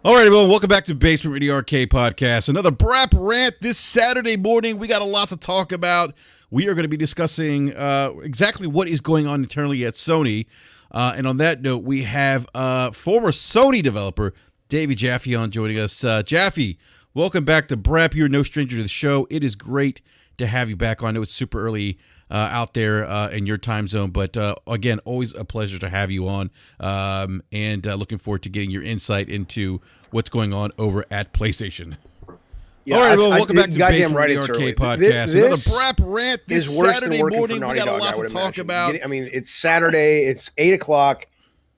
All right, everyone, welcome back to Basement Radio Arcade Podcast. Another BRAP rant this Saturday morning. We got a lot to talk about. We are going to be discussing exactly what is going on internally at Sony. And on that note, we have former Sony developer David Jaffe on joining us. Jaffe, welcome back to BRAP. You're no stranger to the show. It is great to have you back on. I know it's super early out there in your time zone, but again, always a pleasure to have you on, and looking forward to getting your insight into what's going on over at PlayStation. Yeah, all right, well, welcome back to Basement Radio Arcade Podcast. Another BRAP rant this Saturday morning. We got a lot to talk about. I mean, it's Saturday. It's 8 o'clock,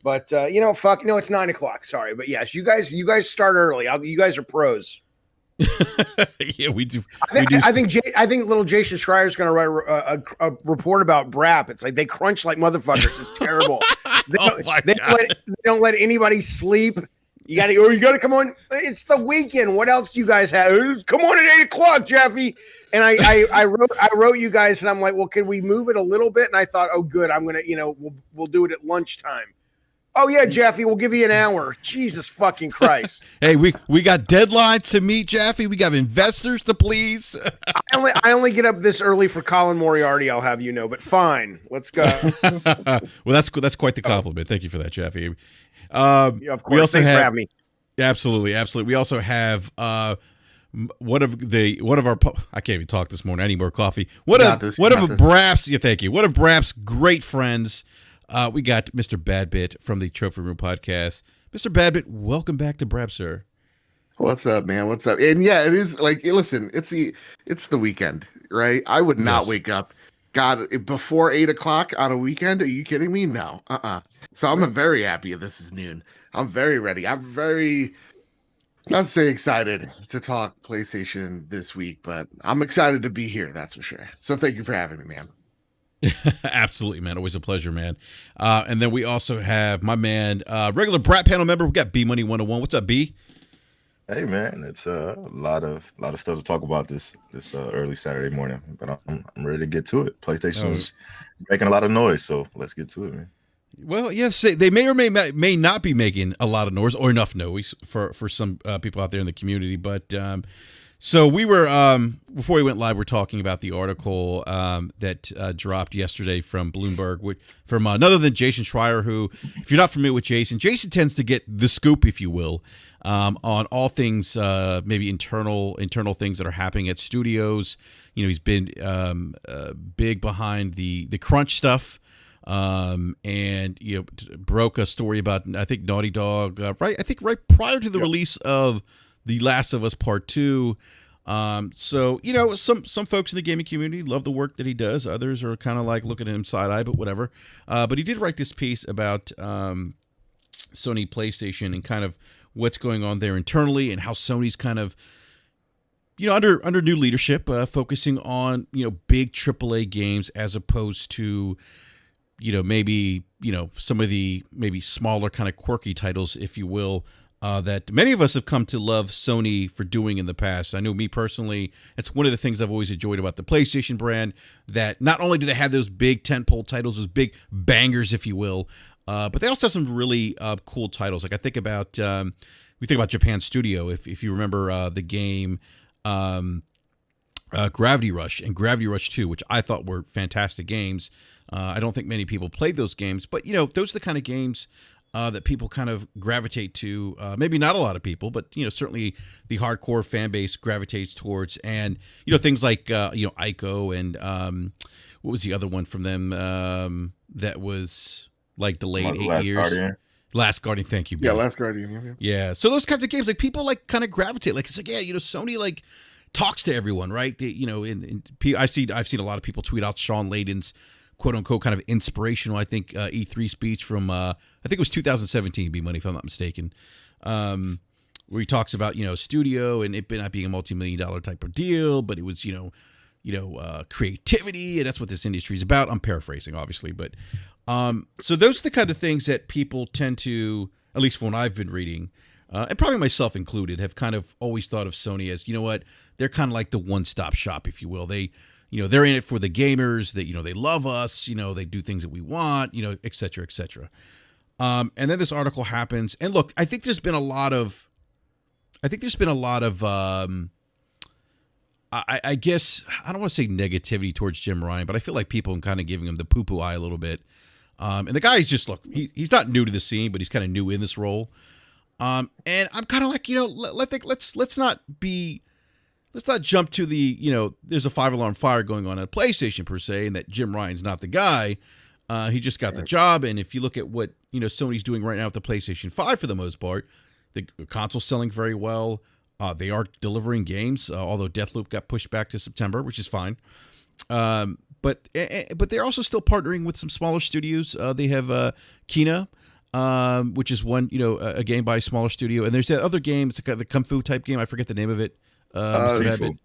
but it's 9 o'clock. Sorry, but yes, you guys start early. You guys are pros. Yeah, we do. I think little Jason Schreier is going to write a report about BRAP. It's like they crunch like motherfuckers. It's terrible. They don't let anybody sleep. You got to come on. It's the weekend. What else do you guys have? Come on at 8 o'clock, Jeffy. And I wrote you guys, and I'm like, well, can we move it a little bit? And I thought, oh, good. I'm gonna, we'll do it at lunchtime. Oh yeah, Jeffy, we'll give you an hour. Jesus fucking Christ. Hey, we got deadlines to meet, Jaffe. We got investors to please. I only get up this early for Colin Moriarty, I'll have you know, but fine. Let's go. Well, that's quite the compliment. Thank you for that, Jaffe. Yeah, of course. We also Thanks for having me. Absolutely. We also have one of our I can't even talk this morning. I need more coffee. One of BRAP's great friends. We got Mr. Badbit from the Trophy Room podcast. Mr. Badbit, welcome back to BRAP, sir. What's up, man? What's up? And yeah, it is like, listen, it's the weekend, right? I would not wake up, God, before 8 o'clock on a weekend. Are you kidding me? No. So I'm very happy this is noon. I'm very ready. I'm very, not say excited to talk PlayStation this week, but I'm excited to be here. That's for sure. So thank you for having me, man. Absolutely, man. Always a pleasure, man. And then we also have my man, regular BRAP panel member. We got B Money 101. What's up, B? Hey, man. It's a lot of stuff to talk about this early Saturday morning, but I'm ready to get to it. PlayStation's making a lot of noise, so let's get to it, man. Well, yes, they may or may not be making a lot of noise or enough noise for some people out there in the community, but. So we were, before we went live, we're talking about the article that dropped yesterday from Bloomberg, from none other than Jason Schreier, who, if you're not familiar with Jason tends to get the scoop, if you will, on all things, maybe internal things that are happening at studios. He's been big behind the crunch stuff, and broke a story about, I think, Naughty Dog, right prior to the release of The Last of Us Part 2. So, some folks in the gaming community love the work that he does. Others are kind of like looking at him side-eye, but whatever. But he did write this piece about Sony PlayStation and kind of what's going on there internally and how Sony's kind of, under new leadership, focusing on, big AAA games as opposed to, maybe, some of the maybe smaller kind of quirky titles, if you will, that many of us have come to love Sony for doing in the past. I know me personally, it's one of the things I've always enjoyed about the PlayStation brand, that not only do they have those big tentpole titles, those big bangers, if you will, but they also have some really cool titles. Like I think about, we think about Japan Studio, if you remember the game Gravity Rush and Gravity Rush 2, which I thought were fantastic games. I don't think many people played those games, but those are the kind of games that people kind of gravitate to. Maybe not a lot of people, but certainly the hardcore fan base gravitates towards. And things like Ico and what was the other one from them that was like delayed 8 years? Guardian. Last Guardian, thank you. Yeah, Last Guardian. Yeah, so those kinds of games, like people like kind of gravitate. Like it's like Sony like talks to everyone, right? I've seen a lot of people tweet out Sean Layden's quote unquote kind of inspirational, I think, E3 speech from I think it was 2017, B Money, if I'm not mistaken, where he talks about studio and it not being a multi-million-dollar type of deal, but it was creativity, and that's what this industry is about. I'm paraphrasing, obviously, but so those are the kind of things that people tend to, at least from what I've been reading, and probably myself included, have kind of always thought of Sony as, they're kind of like the one-stop shop, if you will. They they're in it for the gamers, that, they love us, they do things that we want, et cetera, et cetera. And then this article happens. And look, I think there's been a lot of I think there's been a lot of I guess I don't want to say negativity towards Jim Ryan, but I feel like people are kind of giving him the poo-poo eye a little bit. And the guy's just he's not new to the scene, but he's kind of new in this role. And I'm kind of like, let's not jump to the, there's a 5-alarm fire going on at PlayStation per se, and that Jim Ryan's not the guy. He just got the job. And if you look at what, Sony's doing right now with the PlayStation 5 for the most part, the console's selling very well. They are delivering games, although Deathloop got pushed back to September, which is fine. But they're also still partnering with some smaller studios. They have Kina, which is one, a game by a smaller studio. And there's that other game. It's the Kung Fu type game. I forget the name of it. Sifu,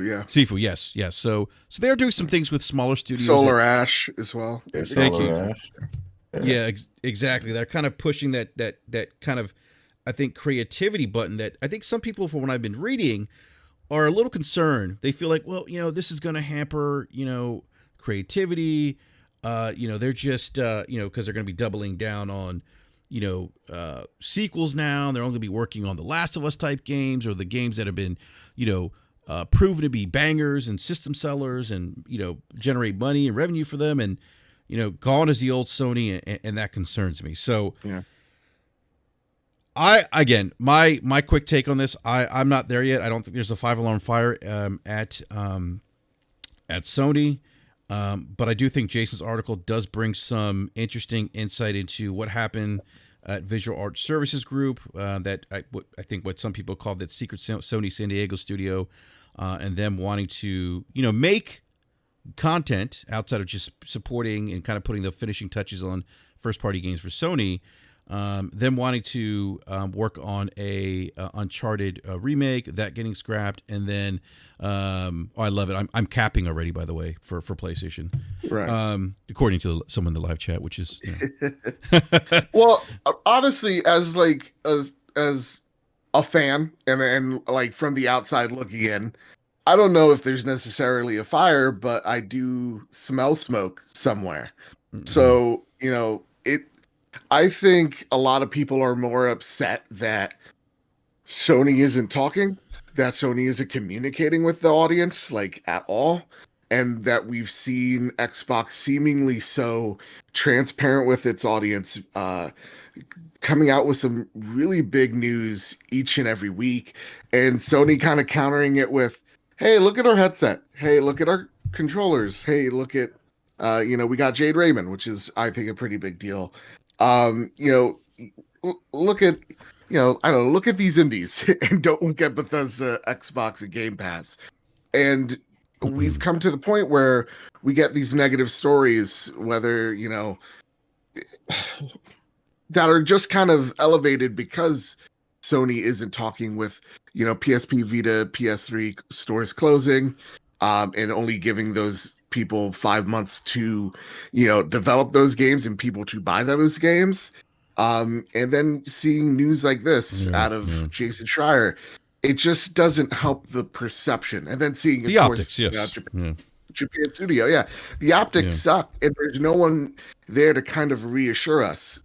yeah. Sifu, yes. So they're doing some things with smaller studios. Solar Ash as well. Yeah, Thank you. Ash. Yeah, exactly. They're kind of pushing that kind of, I think, creativity button that I think some people, from what I've been reading, are a little concerned. They feel like, well, this is going to hamper, creativity. They're just, because they're going to be doubling down on, sequels now. They're only going to be working on the Last of Us type games, or the games that have been, proven to be bangers and system sellers and, generate money and revenue for them. And, gone is the old Sony, and that concerns me. So, yeah. My quick take on this, I'm not there yet. I don't think there's a 5-alarm fire at Sony, but I do think Jason's article does bring some interesting insight into what happened at Visual Art Services Group, that I think what some people call that secret Sony San Diego studio, and them wanting to make content outside of just supporting and kind of putting the finishing touches on first-party games for Sony. Them wanting to work on a Uncharted remake, that getting scrapped, and then I love it. I'm capping already, by the way, for PlayStation, right? According to someone in the live chat, which is well, honestly, as a fan and like from the outside looking in, I don't know if there's necessarily a fire, but I do smell smoke somewhere. Mm-hmm. So I think a lot of people are more upset that Sony isn't talking, that Sony isn't communicating with the audience like at all, and that we've seen Xbox seemingly so transparent with its audience, coming out with some really big news each and every week, and Sony kind of countering it with, hey, look at our headset. Hey, look at our controllers. Hey, look at, we got Jade Raymond, which is, I think, a pretty big deal. Look at, look at these indies and don't look at Bethesda, Xbox, and Game Pass. And we've come to the point where we get these negative stories, whether, that are just kind of elevated because Sony isn't talking with, PSP Vita, PS3 stores closing, and only giving those people 5 months to, develop those games and people to buy those games. And then seeing news like this out of Jason Schreier, it just doesn't help the perception. And then seeing the optics, yes. Japan studio, the optics suck, and there's no one there to kind of reassure us.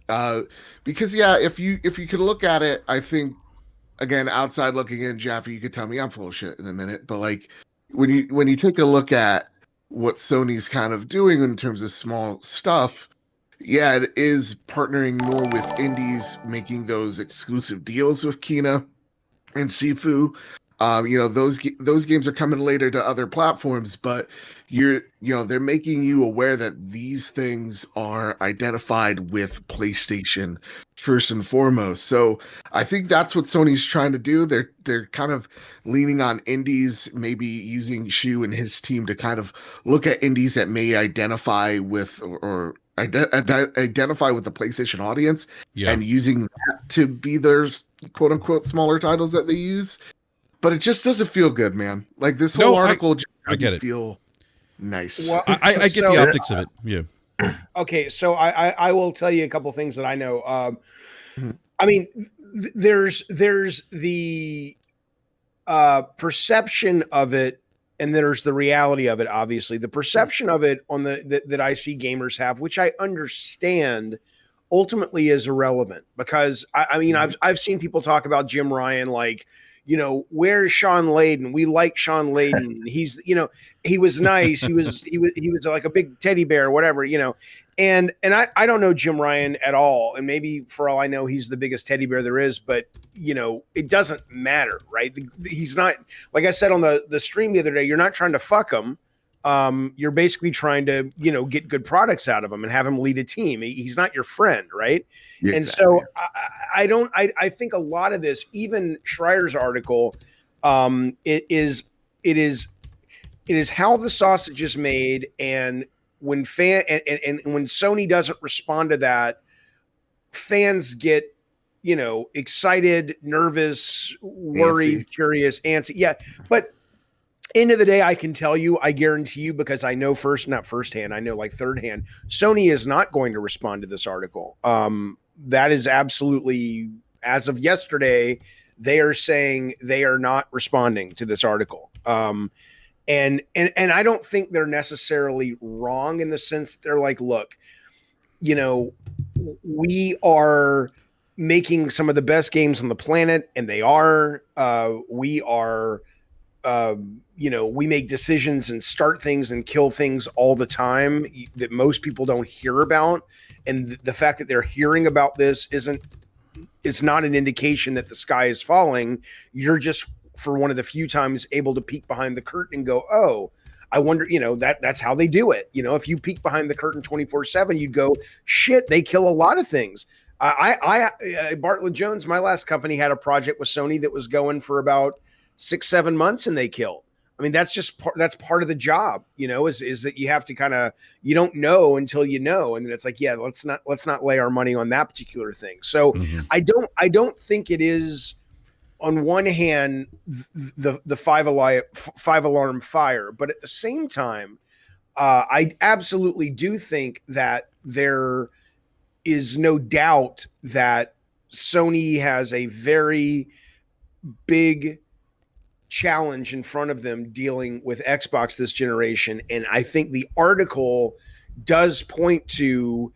Because if you could look at it, I think, again, outside looking in, Jaffe, you could tell me I'm full of shit in a minute, but like when you take a look at what Sony's kind of doing in terms of small stuff, it is partnering more with indies, making those exclusive deals with Kina and Sifu. Those games are coming later to other platforms, but they're making you aware that these things are identified with PlayStation first and foremost. So I think that's what Sony's trying to do. They're kind of leaning on indies, maybe using Shu and his team to kind of look at indies that may identify with or identify with the PlayStation audience, and using that to be their quote unquote smaller titles that they use. But it just doesn't feel good, man. Like this whole article just doesn't feel nice. Well, I get the optics of it. Yeah. Okay, so I will tell you a couple things that I know. I mean, there's the perception of it, and there's the reality of it. Obviously, the perception of it that I see gamers have, which I understand, ultimately is irrelevant because I mean, I've seen people talk about Jim Ryan like, where's Sean Layden? We like Sean Layden. He's, he was nice. He was like a big teddy bear, whatever, and I don't know Jim Ryan at all. And maybe for all I know, he's the biggest teddy bear there is, but it doesn't matter, right? He's not, like I said on the stream the other day, you're not trying to fuck him. You're basically trying to, get good products out of him and have him lead a team. He's not your friend, right? Exactly. And so I think a lot of this, even Schreier's article, it is how the sausage is made, and when and when Sony doesn't respond to that, fans get excited, nervous, worried, curious, antsy. Yeah, but end of the day, I can tell you, I guarantee you, because I know not firsthand, I know like third hand, Sony is not going to respond to this article. That is absolutely, as of yesterday, they are saying they are not responding to this article. And I don't think they're necessarily wrong in the sense that they're like, look, we are making some of the best games on the planet, and they are. We are. We make decisions and start things and kill things all the time that most people don't hear about. And the fact that they're hearing about this it's not an indication that the sky is falling. You're just, for one of the few times, able to peek behind the curtain and go, oh, I wonder, that's how they do it. If you peek behind the curtain 24/7, you'd go, shit, they kill a lot of things. Bartlett Jones, my last company, had a project with Sony that was going for about 6-7 months, and they killed. I mean, that's just that's part of the job, is that you have to you don't know until you know. And then it's like, yeah, let's not lay our money on that particular thing. So I don't think it is, on one hand, the five alarm fire, but at the same time, I absolutely do think that there is no doubt that Sony has a very big challenge in front of them dealing with Xbox this generation. And I think the article does point to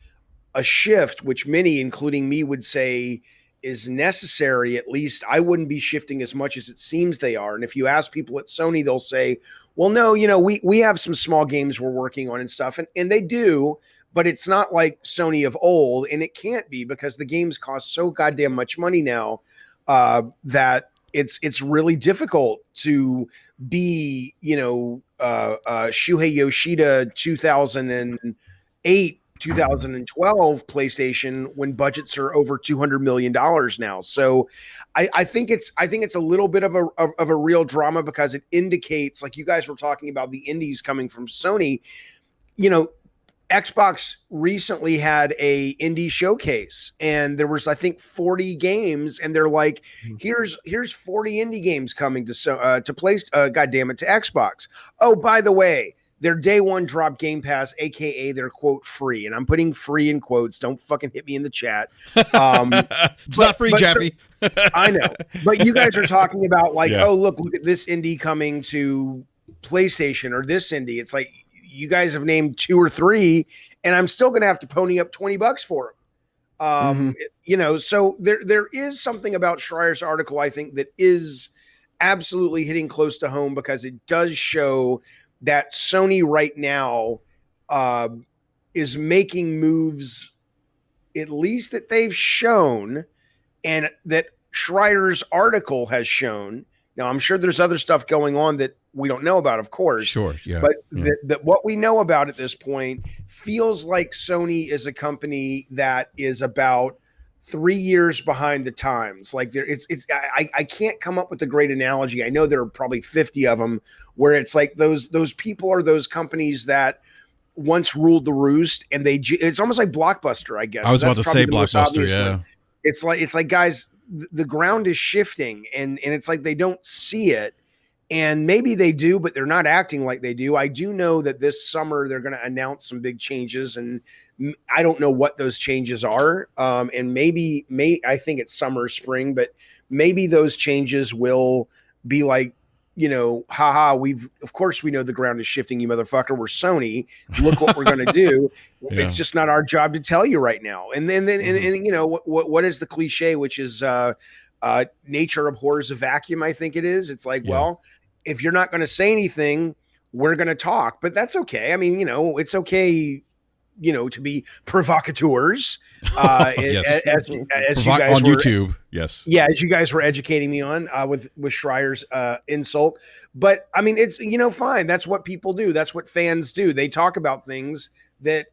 a shift, which many, including me, would say is necessary. At least I wouldn't be shifting as much as it seems they are. And if you ask people at Sony, they'll say, well, no, we have some small games we're working on and stuff. And they do, but it's not like Sony of old. And it can't be, because the games cost so goddamn much money now that it's really difficult to be, Shuhei Yoshida 2008, 2012 PlayStation when budgets are over $200 million now. So I think it's a little bit of a real drama, because it indicates, like you guys were talking about, the indies coming from Sony. Xbox recently had a indie showcase, and there was, I think, 40 games, and they're like, here's 40 indie games coming to Xbox. Oh, by the way, their day one drop Game Pass, aka their quote free, and I'm putting free in quotes. Don't fucking hit me in the chat. It's not free, Jaffe. I know, but you guys are talking about like, oh, look at this indie coming to PlayStation, or this indie. It's like, you guys have named 2 or 3, and I'm still going to have to pony up $20 for them. So there is something about Schreier's article, I think, that is absolutely hitting close to home, because it does show that Sony right now is making moves, at least that they've shown, and that Schreier's article has shown. Now, I'm sure there's other stuff going on that we don't know about, of course. Sure, yeah. But that what we know about at this point feels like Sony is a company that is about 3 years behind the times. Like I can't come up with a great analogy. I know there are probably 50 of them, where it's like those people are those companies that once ruled the roost, and it's almost like Blockbuster, I guess. I was about to say Blockbuster, yeah. One. It's like, guys, the ground is shifting, and it's like they don't see it. And maybe they do, but they're not acting like they do. I do know that this summer they're going to announce some big changes, and I don't know what those changes are. And I think it's summer, spring, but maybe those changes will be like, haha, of course we know the ground is shifting, you motherfucker. We're Sony. Look what we're going to do. Yeah. It's just not our job to tell you right now. And then, what is the cliche, which is nature abhors a vacuum, I think it is. It's like, well, if you're not going to say anything, we're going to talk, but that's okay. I mean, it's okay, to be provocateurs, yes. as you guys on were, YouTube. Yes. Yeah. As you guys were educating me on, with Schreier's, insult. But I mean, it's, fine. That's what people do. That's what fans do. They talk about things that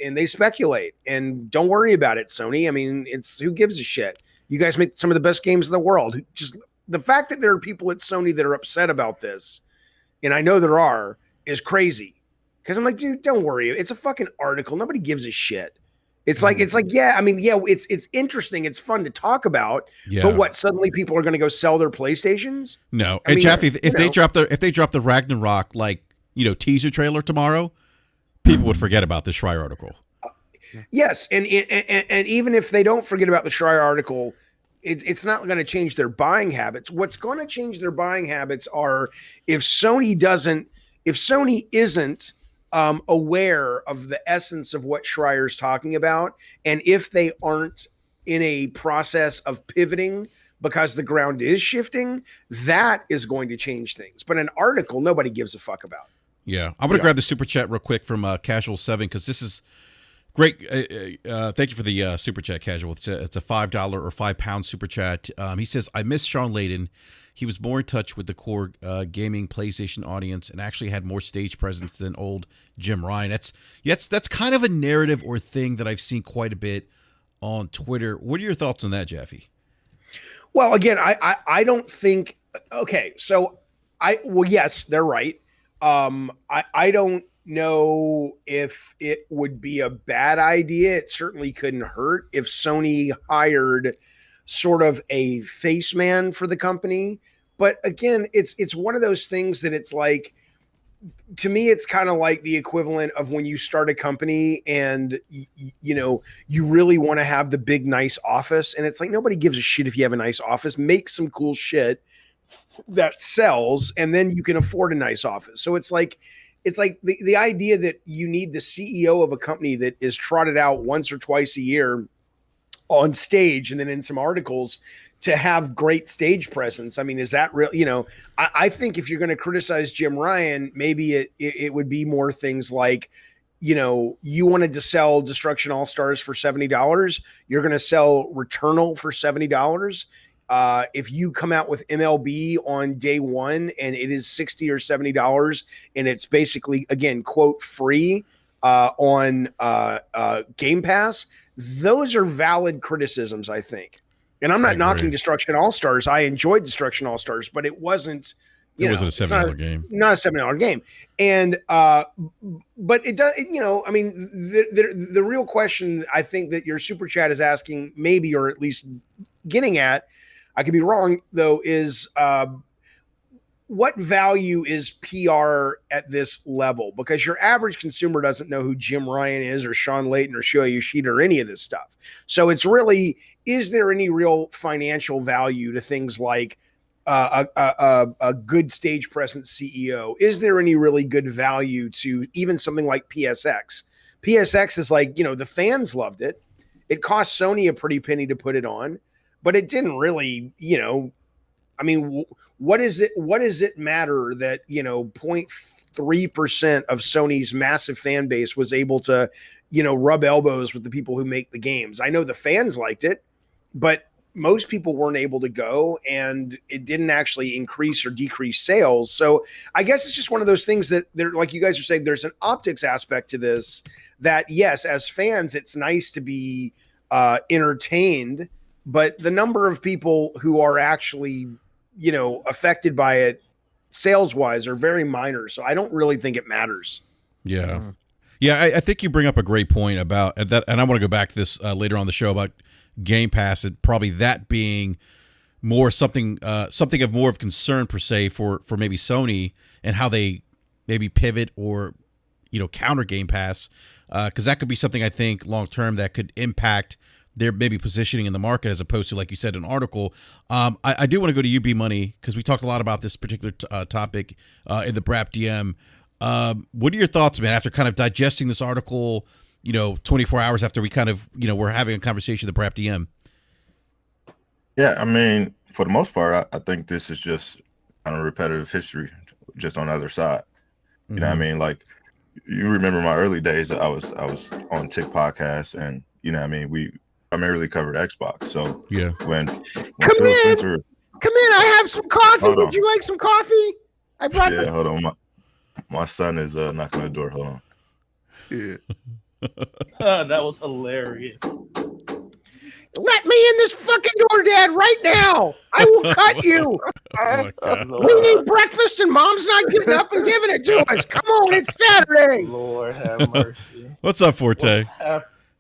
and they speculate, and don't worry about it, Sony. I mean, who gives a shit? You guys make some of the best games in the world. Just the fact that there are people at Sony that are upset about this, and I know there are, is crazy. Because I'm like, dude, don't worry. It's a fucking article. Nobody gives a shit. It's like, yeah. I mean, yeah, it's interesting. It's fun to talk about. Yeah. But what? Suddenly, people are going to go sell their PlayStations? No. And Jeff, if they drop the Ragnarok teaser trailer tomorrow, people would forget about the Schreier article. Yes, and even if they don't forget about the Schreier article, it's not going to change their buying habits. What's going to change their buying habits are if Sony isn't aware of the essence of what Schreier's talking about, and if they aren't in a process of pivoting because the ground is shifting, that is going to change things. But an article, nobody gives a fuck about. Yeah, I'm going to grab the super chat real quick from Casual 7 because this is great. Thank you for the super chat, Casual. It's a $5 or £5 super chat. He says, I miss Sean Layden. He was more in touch with the core gaming PlayStation audience and actually had more stage presence than old Jim Ryan. That's kind of a narrative or thing that I've seen quite a bit on Twitter. What are your thoughts on that, Jaffe? Well, again, I don't think. Okay, so yes, they're right. I don't know if it would be a bad idea. It certainly couldn't hurt if Sony hired sort of a face man for the company. But again, it's one of those things that it's like, to me, it's kind of like the equivalent of when you start a company and you really want to have the big, nice office. And it's like, nobody gives a shit if you have a nice office. Make some cool shit that sells, and then you can afford a nice office. So it's like the idea that you need the CEO of a company that is trotted out once or twice a year on stage and then in some articles to have great stage presence. I mean, is that real? I think if you're going to criticize Jim Ryan, maybe it would be more things like, you wanted to sell Destruction All-Stars for $70. You're going to sell Returnal for $70. If you come out with MLB on day one and it is $60 or $70 and it's basically, again, quote, free on Game Pass, those are valid criticisms, I think. And I'm not knocking Destruction All-Stars. I enjoyed Destruction All-Stars, but it wasn't, it wasn't a $7 game. Not a $7 game. And, but it does, I mean, the real question I think that your super chat is asking, maybe, or at least getting at, I could be wrong though, is what value is PR at this level? Because your average consumer doesn't know who Jim Ryan is or Sean Layden or Shuhei Yoshida or any of this stuff. So it's really, is there any real financial value to things like a good stage presence CEO? Is there any really good value to even something like PSX? PSX is like, the fans loved it. It cost Sony a pretty penny to put it on, but it didn't really, I mean, what does it matter that, 0.3% of Sony's massive fan base was able to, rub elbows with the people who make the games? I know the fans liked it, but most people weren't able to go, and it didn't actually increase or decrease sales. So I guess it's just one of those things that they're, like you guys are saying, there's an optics aspect to this that, yes, as fans, it's nice to be entertained, but the number of people who are actually, affected by it sales wise are very minor. So I don't really think it matters. Yeah. Yeah. I think you bring up a great point about that. And I want to go back to this later on the show about Game Pass, and probably that being more something of more of concern per se for maybe Sony and how they maybe pivot or, counter Game Pass. Cause that could be something I think long-term that could impact they're maybe positioning in the market as opposed to, like you said, an article. I do want to go to UB Money because we talked a lot about this particular topic in the BRAP DM. What are your thoughts, man, after kind of digesting this article, 24 hours after we kind of, we're having a conversation in the BRAP DM? Yeah, I mean, for the most part, I think this is just kind of repetitive history, just on the other side. You know what I mean? Like, you remember my early days, I was on Tick Podcast, and we primarily covered Xbox. So yeah, when come in, I have some coffee. Would you like some coffee? I brought. Yeah, hold on. My son is knocking on the door. Hold on. Yeah. That was hilarious. Let me in this fucking door, Dad, right now. I will cut you. We need breakfast, and Mom's not getting up and giving it to us. Come on, it's Saturday. Lord have mercy. What's up, Forte?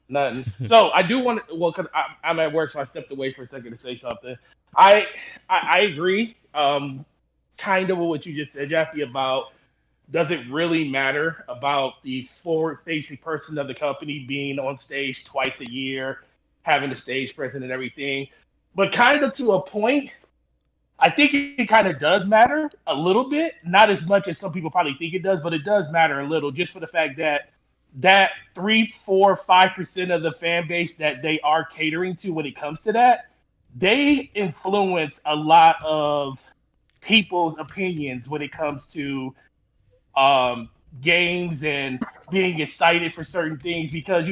Nothing. So I do want to. Well, because I'm at work, so I stepped away for a second to say something. I agree. Kind of what you just said, Jaffe, about does it really matter about the forward-facing person of the company being on stage twice a year, having the stage present and everything? But kind of to a point, I think it kind of does matter a little bit. Not as much as some people probably think it does, but it does matter a little, just for the fact that 3, 4, 5% of the fan base that they are catering to when it comes to that, they influence a lot of people's opinions when it comes to games and being excited for certain things, because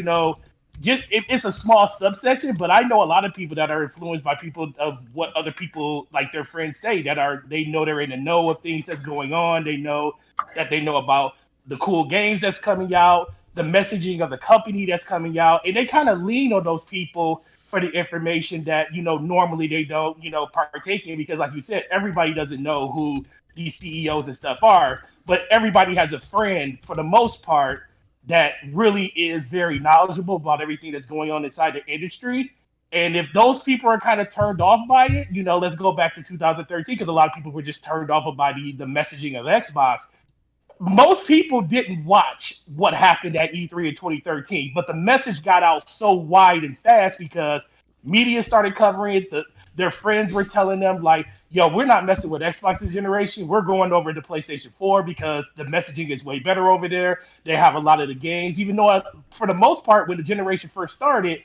just it's a small subsection, but I know a lot of people that are influenced by people of what other people, like their friends, say, they know they're in the know of things that's going on. They know about the cool games that's coming out, the messaging of the company that's coming out, and they kind of lean on those people for the information that normally they don't partake in, because like you said, everybody doesn't know who these CEOs and stuff are, but everybody has a friend for the most part that really is very knowledgeable about everything that's going on inside the industry. And if those people are kind of turned off by it, let's go back to 2013, because a lot of people were just turned off by the messaging of Xbox. Most people didn't watch what happened at E3 in 2013, but the message got out so wide and fast because media started covering it. Their friends were telling them, like, yo, we're not messing with Xbox's generation. We're going over to PlayStation 4 because the messaging is way better over there. They have a lot of the games, even though for the most part, when the generation first started,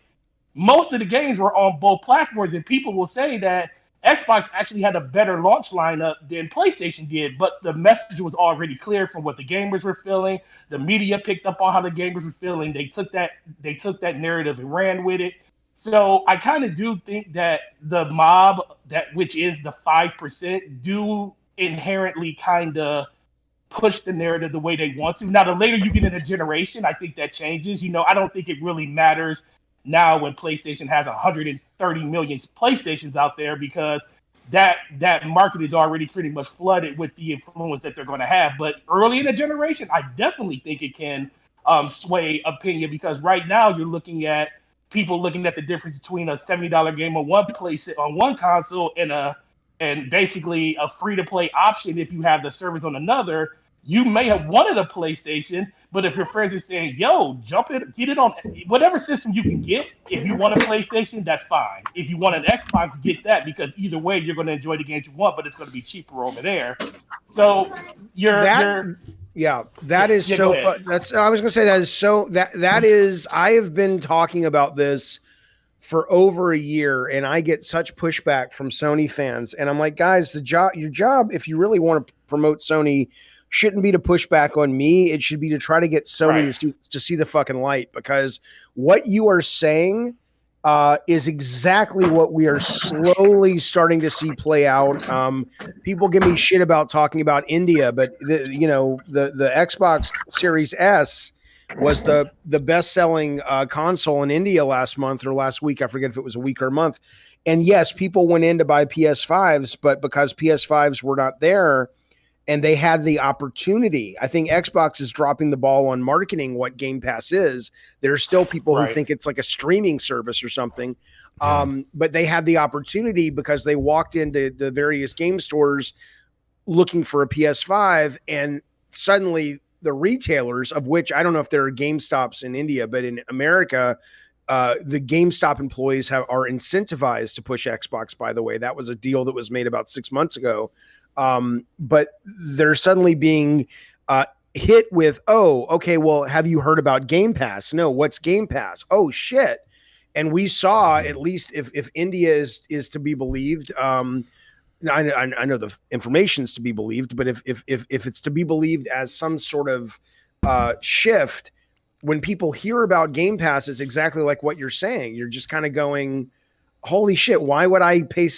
most of the games were on both platforms, and people will say that Xbox actually had a better launch lineup than PlayStation did, but the message was already clear from what the gamers were feeling. The media picked up on how the gamers were feeling. They took that narrative and ran with it. So I kind of do think that the mob, which is the 5%, do inherently kind of push the narrative the way they want to. Now, the later you get in a generation, I think that changes. I don't think it really matters now when PlayStation has 130 million PlayStations out there, because that market is already pretty much flooded with the influence that they're going to have. But early in the generation, I definitely think it can sway opinion, because right now you're looking at people looking at the difference between a $70 game on one console and basically a free-to-play option if you have the service on another. You may have wanted a PlayStation, but if your friends are saying, yo, jump it, get it on whatever system you can get. If you want a PlayStation, that's fine. If you want an Xbox, get that, because either way, you're going to enjoy the games you want, but it's going to be cheaper over there. So that is I have been talking about this for over a year, and I get such pushback from Sony fans. And I'm like, guys, your job, if you really want to promote Sony, shouldn't be to push back on me. It should be to try to get Sony to see the fucking light, because what you are saying is exactly what we are slowly starting to see play out. People give me shit about talking about India, but the Xbox Series S was the best-selling console in India last month or last week. I forget if it was a week or a month. And yes, people went in to buy PS5s, but because PS5s were not there and they had the opportunity, I think Xbox is dropping the ball on marketing what Game Pass is. There are still people who think it's like a streaming service or something. But they had the opportunity because they walked into the various game stores looking for a PS5, and suddenly the retailers, of which I don't know if there are GameStops in India, but in America, The GameStop employees are incentivized to push Xbox, by the way. That was a deal that was made about 6 months ago. But they're suddenly being hit with, oh, okay, well, have you heard about Game Pass? No, what's Game Pass? Oh, shit. And we saw, at least if India is to be believed, I know the information's to be believed, but if it's to be believed as some sort of shift, when people hear about Game Pass, it's exactly like what you're saying. You're just kind of going, holy shit, why would I pay?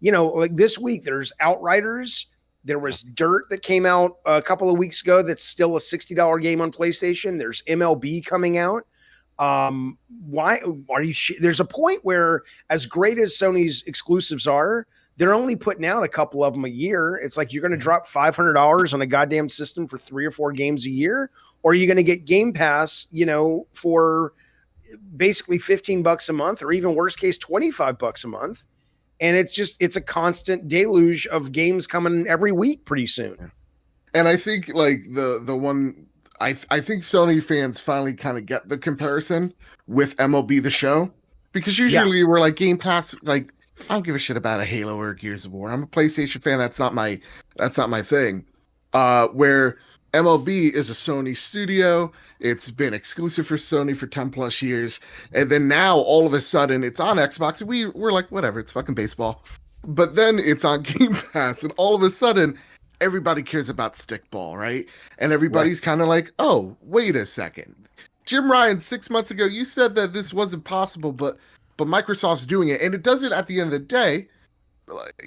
Like this week, there's Outriders. There was Dirt that came out a couple of weeks ago. That's still a $60 game on PlayStation. There's MLB coming out. Why are you? There's a point where, as great as Sony's exclusives are, they're only putting out a couple of them a year. It's like you're going to drop $500 on a goddamn system for 3 or 4 games a year, or are you going to get Game Pass, for basically $15 a month, or even worst case, $25 a month. And it's a constant deluge of games coming every week pretty soon. And I think like the one, I think Sony fans finally kind of get the comparison with MLB The Show, because usually we're like Game Pass, like, I don't give a shit about a Halo or Gears of War. I'm a PlayStation fan. That's not my thing. Where MLB is a Sony studio. It's been exclusive for Sony for 10 plus years. And then now all of a sudden it's on Xbox. And we're like, whatever, it's fucking baseball. But then it's on Game Pass. And all of a sudden everybody cares about stickball, right? And everybody's kind of like, oh, wait a second. Jim Ryan, 6 months ago, you said that this wasn't possible, but Microsoft's doing it, and it doesn't. At the end of the day,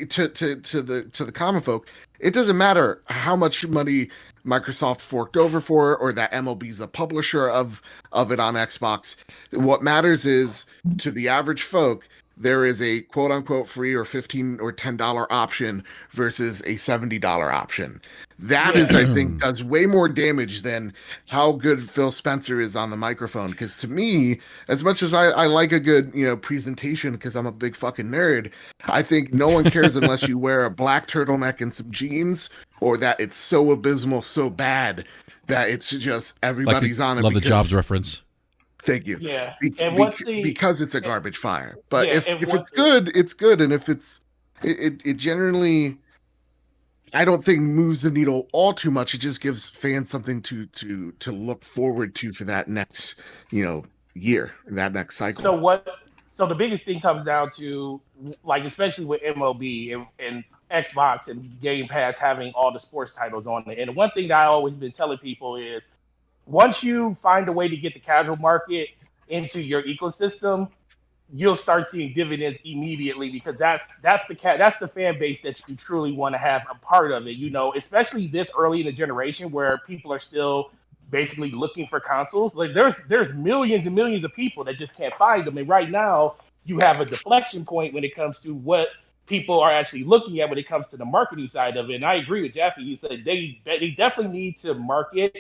to the common folk, it doesn't matter how much money Microsoft forked over for it, or that MLB's a publisher of it on Xbox. What matters is, to the average folk, there is a quote unquote free or $15 or $10 option versus a $70 option. That is, I think, does way more damage than how good Phil Spencer is on the microphone. Because to me, as much as I like a good presentation, because I'm a big fucking nerd, I think no one cares unless you wear a black turtleneck and some jeans, or that it's so abysmal, so bad that it's just everybody's on it. Love the Jobs reference. Thank you. Yeah. Because it's a garbage fire. But if it's good, it's good. And if it generally, I don't think moves the needle all too much. It just gives fans something to look forward to for that next, year, that next cycle. So the biggest thing comes down to, like, especially with MLB and Xbox and Game Pass having all the sports titles on it. And one thing that I always been telling people is, once you find a way to get the casual market into your ecosystem, you'll start seeing dividends immediately, because that's the fan base that you truly want to have a part of it. Especially this early in the generation where people are still basically looking for consoles. Like there's millions and millions of people that just can't find them. And right now you have a deflection point when it comes to what people are actually looking at when it comes to the marketing side of it. And I agree with Jaffe. He said they definitely need to market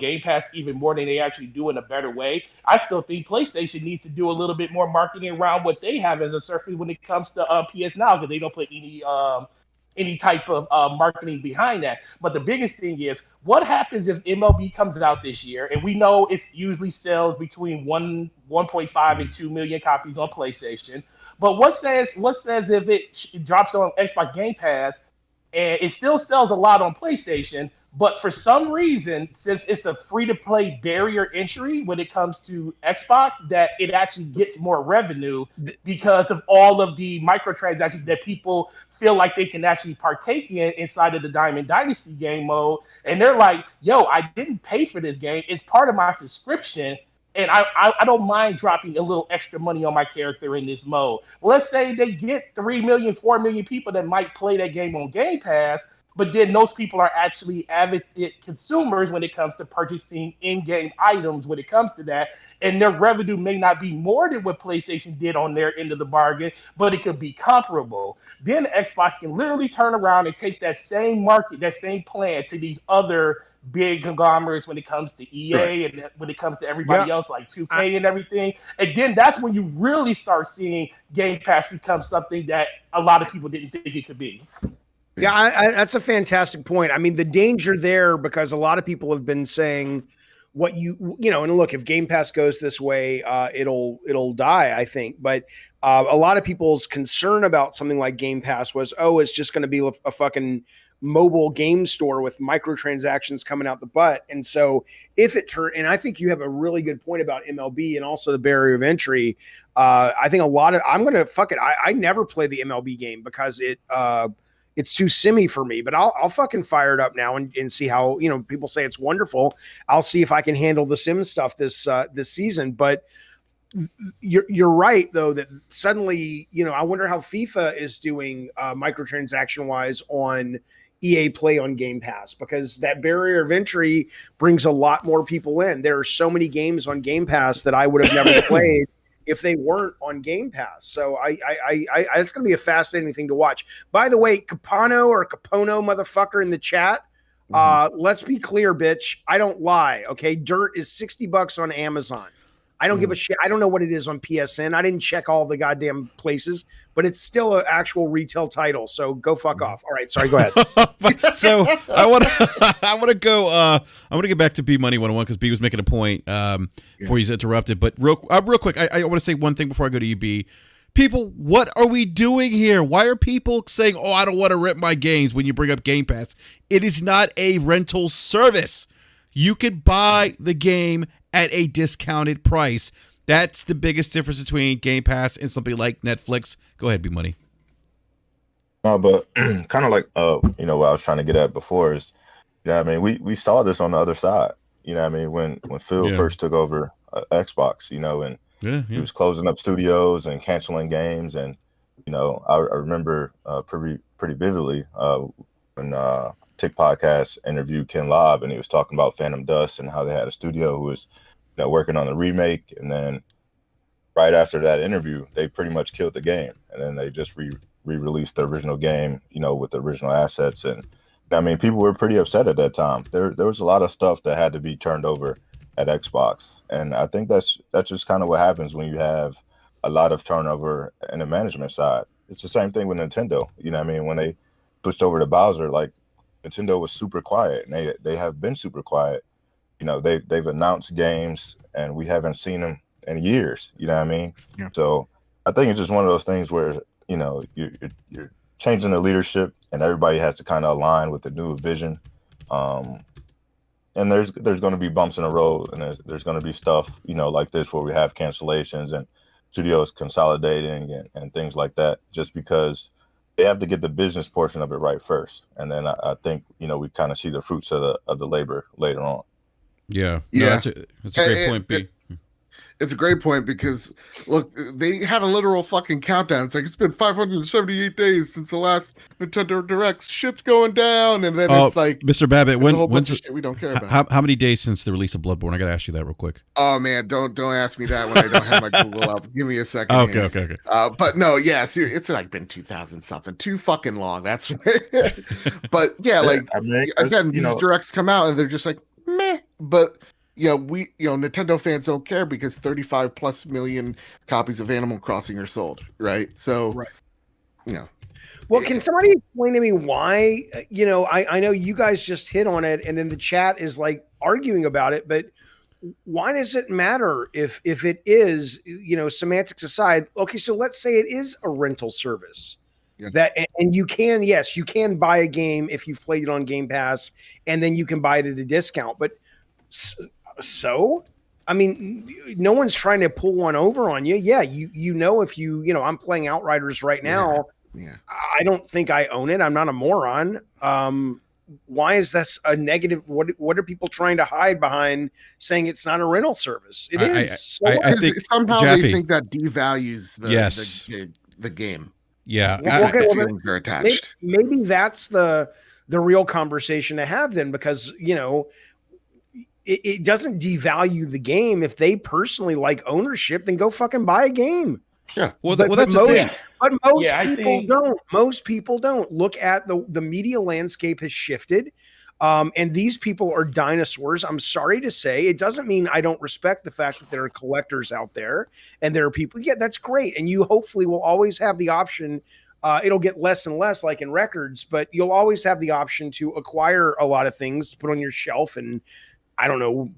Game Pass even more than they actually do in a better way. I still think PlayStation needs to do a little bit more marketing around what they have as a service when it comes to PS Now, because they don't put any type of marketing behind that. But the biggest thing is, what happens if MLB comes out this year, and we know it's usually sells between 1.5 and 2 million copies on PlayStation. But what says if it drops on Xbox Game Pass and it still sells a lot on PlayStation, but for some reason, since it's a free-to-play barrier entry when it comes to Xbox, that it actually gets more revenue because of all of the microtransactions that people feel like they can actually partake in inside of the Diamond Dynasty game mode. And they're like, yo, I didn't pay for this game. It's part of my subscription, and I don't mind dropping a little extra money on my character in this mode. Well, let's say they get 3 million, 4 million people that might play that game on Game Pass, but then those people are actually avid consumers when it comes to purchasing in-game items when it comes to that. And their revenue may not be more than what PlayStation did on their end of the bargain, but it could be comparable. Then Xbox can literally turn around and take that same market, that same plan to these other big conglomerates when it comes to EA and when it comes to everybody else like 2K and everything. And then that's when you really start seeing Game Pass become something that a lot of people didn't think it could be. Yeah, that's a fantastic point. I mean, the danger there, because a lot of people have been saying, what you know, and look, if Game Pass goes this way, it'll die, I think. But a lot of people's concern about something like Game Pass was, oh, it's just going to be a fucking mobile game store with microtransactions coming out the butt. And so if it turn, and I think you have a really good point about MLB and also the barrier of entry. I think I'm going to fuck it. I never play the MLB game because it's too simmy for me, but I'll fucking fire it up now and see how, you know, people say it's wonderful. I'll see if I can handle the sim stuff this season. But you're right though, that suddenly, you know, I wonder how FIFA is doing microtransaction wise on EA Play on Game Pass, because that barrier of entry brings a lot more people in. There are so many games on Game Pass that I would have never played if they weren't on Game Pass. So it's going to be a fascinating thing to watch. By the way, Capono motherfucker in the chat. Let's be clear, bitch. I don't lie. Okay. Dirt is $60 on Amazon. I don't give a shit. I don't know what it is on PSN. I didn't check all the goddamn places, but it's still an actual retail title. So go fuck off. All right. Sorry. Go ahead. So I want to go. I want to get back to B Money 101 because B was making a point before he's interrupted. But real quick, I want to say one thing before I go to you, B. People, what are we doing here? Why are people saying, "Oh, I don't want to rent my games" when you bring up Game Pass? It is not a rental service. You could buy the game at a discounted price. That's the biggest difference between Game Pass and something like Netflix. Go ahead, B Money. No, but kind of like you know, what I was trying to get at before is, yeah, I mean, we saw this on the other side. You know, I mean, when Phil first took over Xbox, you know, and he was closing up studios and canceling games, and you know, I remember pretty vividly when Tick Podcast interviewed Ken Lobb, and he was talking about Phantom Dust and how they had a studio who was, you know, working on the remake, and then right after that interview, they pretty much killed the game, and then they just re-released the original game, you know, with the original assets. And I mean, people were pretty upset at that time. There was a lot of stuff that had to be turned over at Xbox, and I think that's just kind of what happens when you have a lot of turnover in the management side. It's the same thing with Nintendo. You know what I mean? When they switched over to Bowser, like, Nintendo was super quiet, and they have been super quiet. You know, they've announced games, and we haven't seen them in years. You know what I mean? Yeah. So I think it's just one of those things where, you know, you're changing the leadership, and everybody has to kind of align with the new vision. And there's going to be bumps in the road, and there's going to be stuff, you know, like this where we have cancellations and studios consolidating and things like that, just because they have to get the business portion of it right first, and then I think, you know, we kind of see the fruits of the labor later on. Yeah, no, that's a great point, B. It's a great point because, look, they had a literal fucking countdown. It's like, it's been 578 days since the last Nintendo Direct. Shit's going down. And then it's like, Mr. Babbitt, when's shit we don't care about. How many days since the release of Bloodborne? I got to ask you that real quick. Oh, man, don't ask me that when I don't have my Google up. Give me a second. Okay. But no, yeah, seriously, it's like been 2000 something. Too fucking long. That's But yeah, like, I mean, again, these Directs come out and they're just like, meh. But you know, Nintendo fans don't care because 35 plus million copies of Animal Crossing are sold, right? So, you know. Well, can somebody explain to me why, you know, I know you guys just hit on it and then the chat is like arguing about it, but why does it matter if it is, you know, semantics aside? Okay, so let's say it is a rental service. Yeah. And you can buy a game if you've played it on Game Pass, and then you can buy it at a discount, but so, I mean, no one's trying to pull one over on you. Yeah, you know, if you know, I'm playing Outriders right now. Yeah. I don't think I own it. I'm not a moron. Why is this a negative? What are people trying to hide behind saying it's not a rental service? It is. I think somehow Jaffe, they think that devalues the game. Yeah. Feelings are attached. Maybe that's the real conversation to have then, because, you know, it doesn't devalue the game. If they personally like ownership, then go fucking buy a game. Yeah. Well, that's the thing. But most people don't. Look at the media landscape has shifted. And these people are dinosaurs. I'm sorry to say. It doesn't mean I don't respect the fact that there are collectors out there and there are people. Yeah, that's great. And you hopefully will always have the option. It'll get less and less like in records, but you'll always have the option to acquire a lot of things to put on your shelf and, I don't know,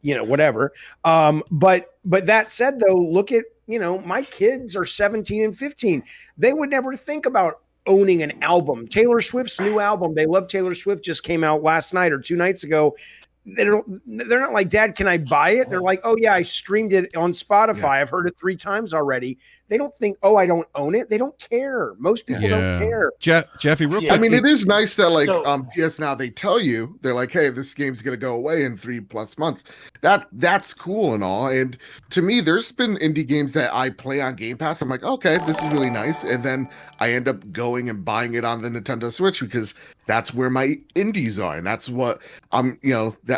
whatever. But that said, though, look at, my kids are 17 and 15. They would never think about owning an album. Taylor Swift's new album, they love Taylor Swift, just came out last night or 2 nights ago. They're not like, Dad, can I buy it? They're like, oh yeah, I streamed it on Spotify. Yeah. I've heard it 3 times already. They don't think, oh, I don't own it. They don't care. Most people don't care. Jeffy, real quick. I mean, it is nice that PS Now, they tell you, they're like, hey, this game's gonna go away in 3+ months. That's cool and all. And to me, there's been indie games that I play on Game Pass. I'm like, okay, this is really nice. And then I end up going and buying it on the Nintendo Switch because that's where my indies are, and that's what I'm,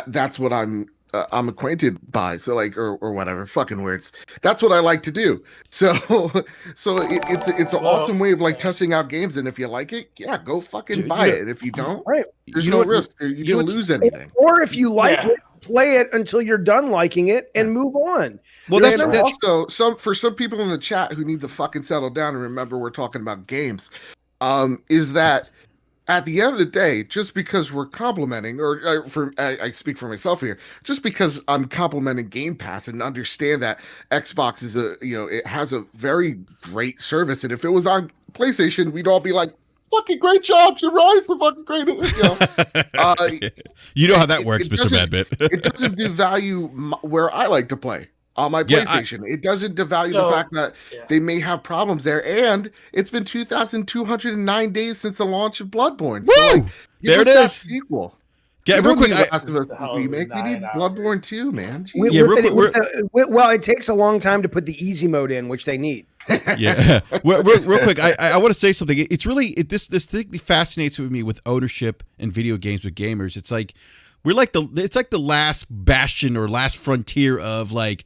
that's what I'm acquainted by. So or whatever, fucking words. That's what I like to do. So it's an awesome way of testing out games. And if you like it, yeah, go fucking buy it. And if you don't, there's no risk. You don't lose anything. Or if you like it, play it until you're done liking it and move on. Well, that's also for some people in the chat who need to fucking settle down and remember we're talking about games. Is that at the end of the day, just because we're complimenting, I speak for myself here, just because I'm complimenting Game Pass and understand that Xbox is it has a very great service, and if it was on PlayStation, we'd all be like, fucking great job, Jim Ryan's a fucking great, you know how that works, Mr. Badbit. It doesn't devalue where I like to play. On my PlayStation, it doesn't devalue the fact that they may have problems there, and it's been 2,209 days since the launch of Bloodborne. Woo! So, there it is. Sequel. Yeah, real quick. Remake. We need Bloodborne 2, man. Well, it takes a long time to put the easy mode in, which they need. Yeah. real quick, I want to say something. It's really this thing fascinates me with ownership and video games with gamers. It's like it's like the last bastion or last frontier of like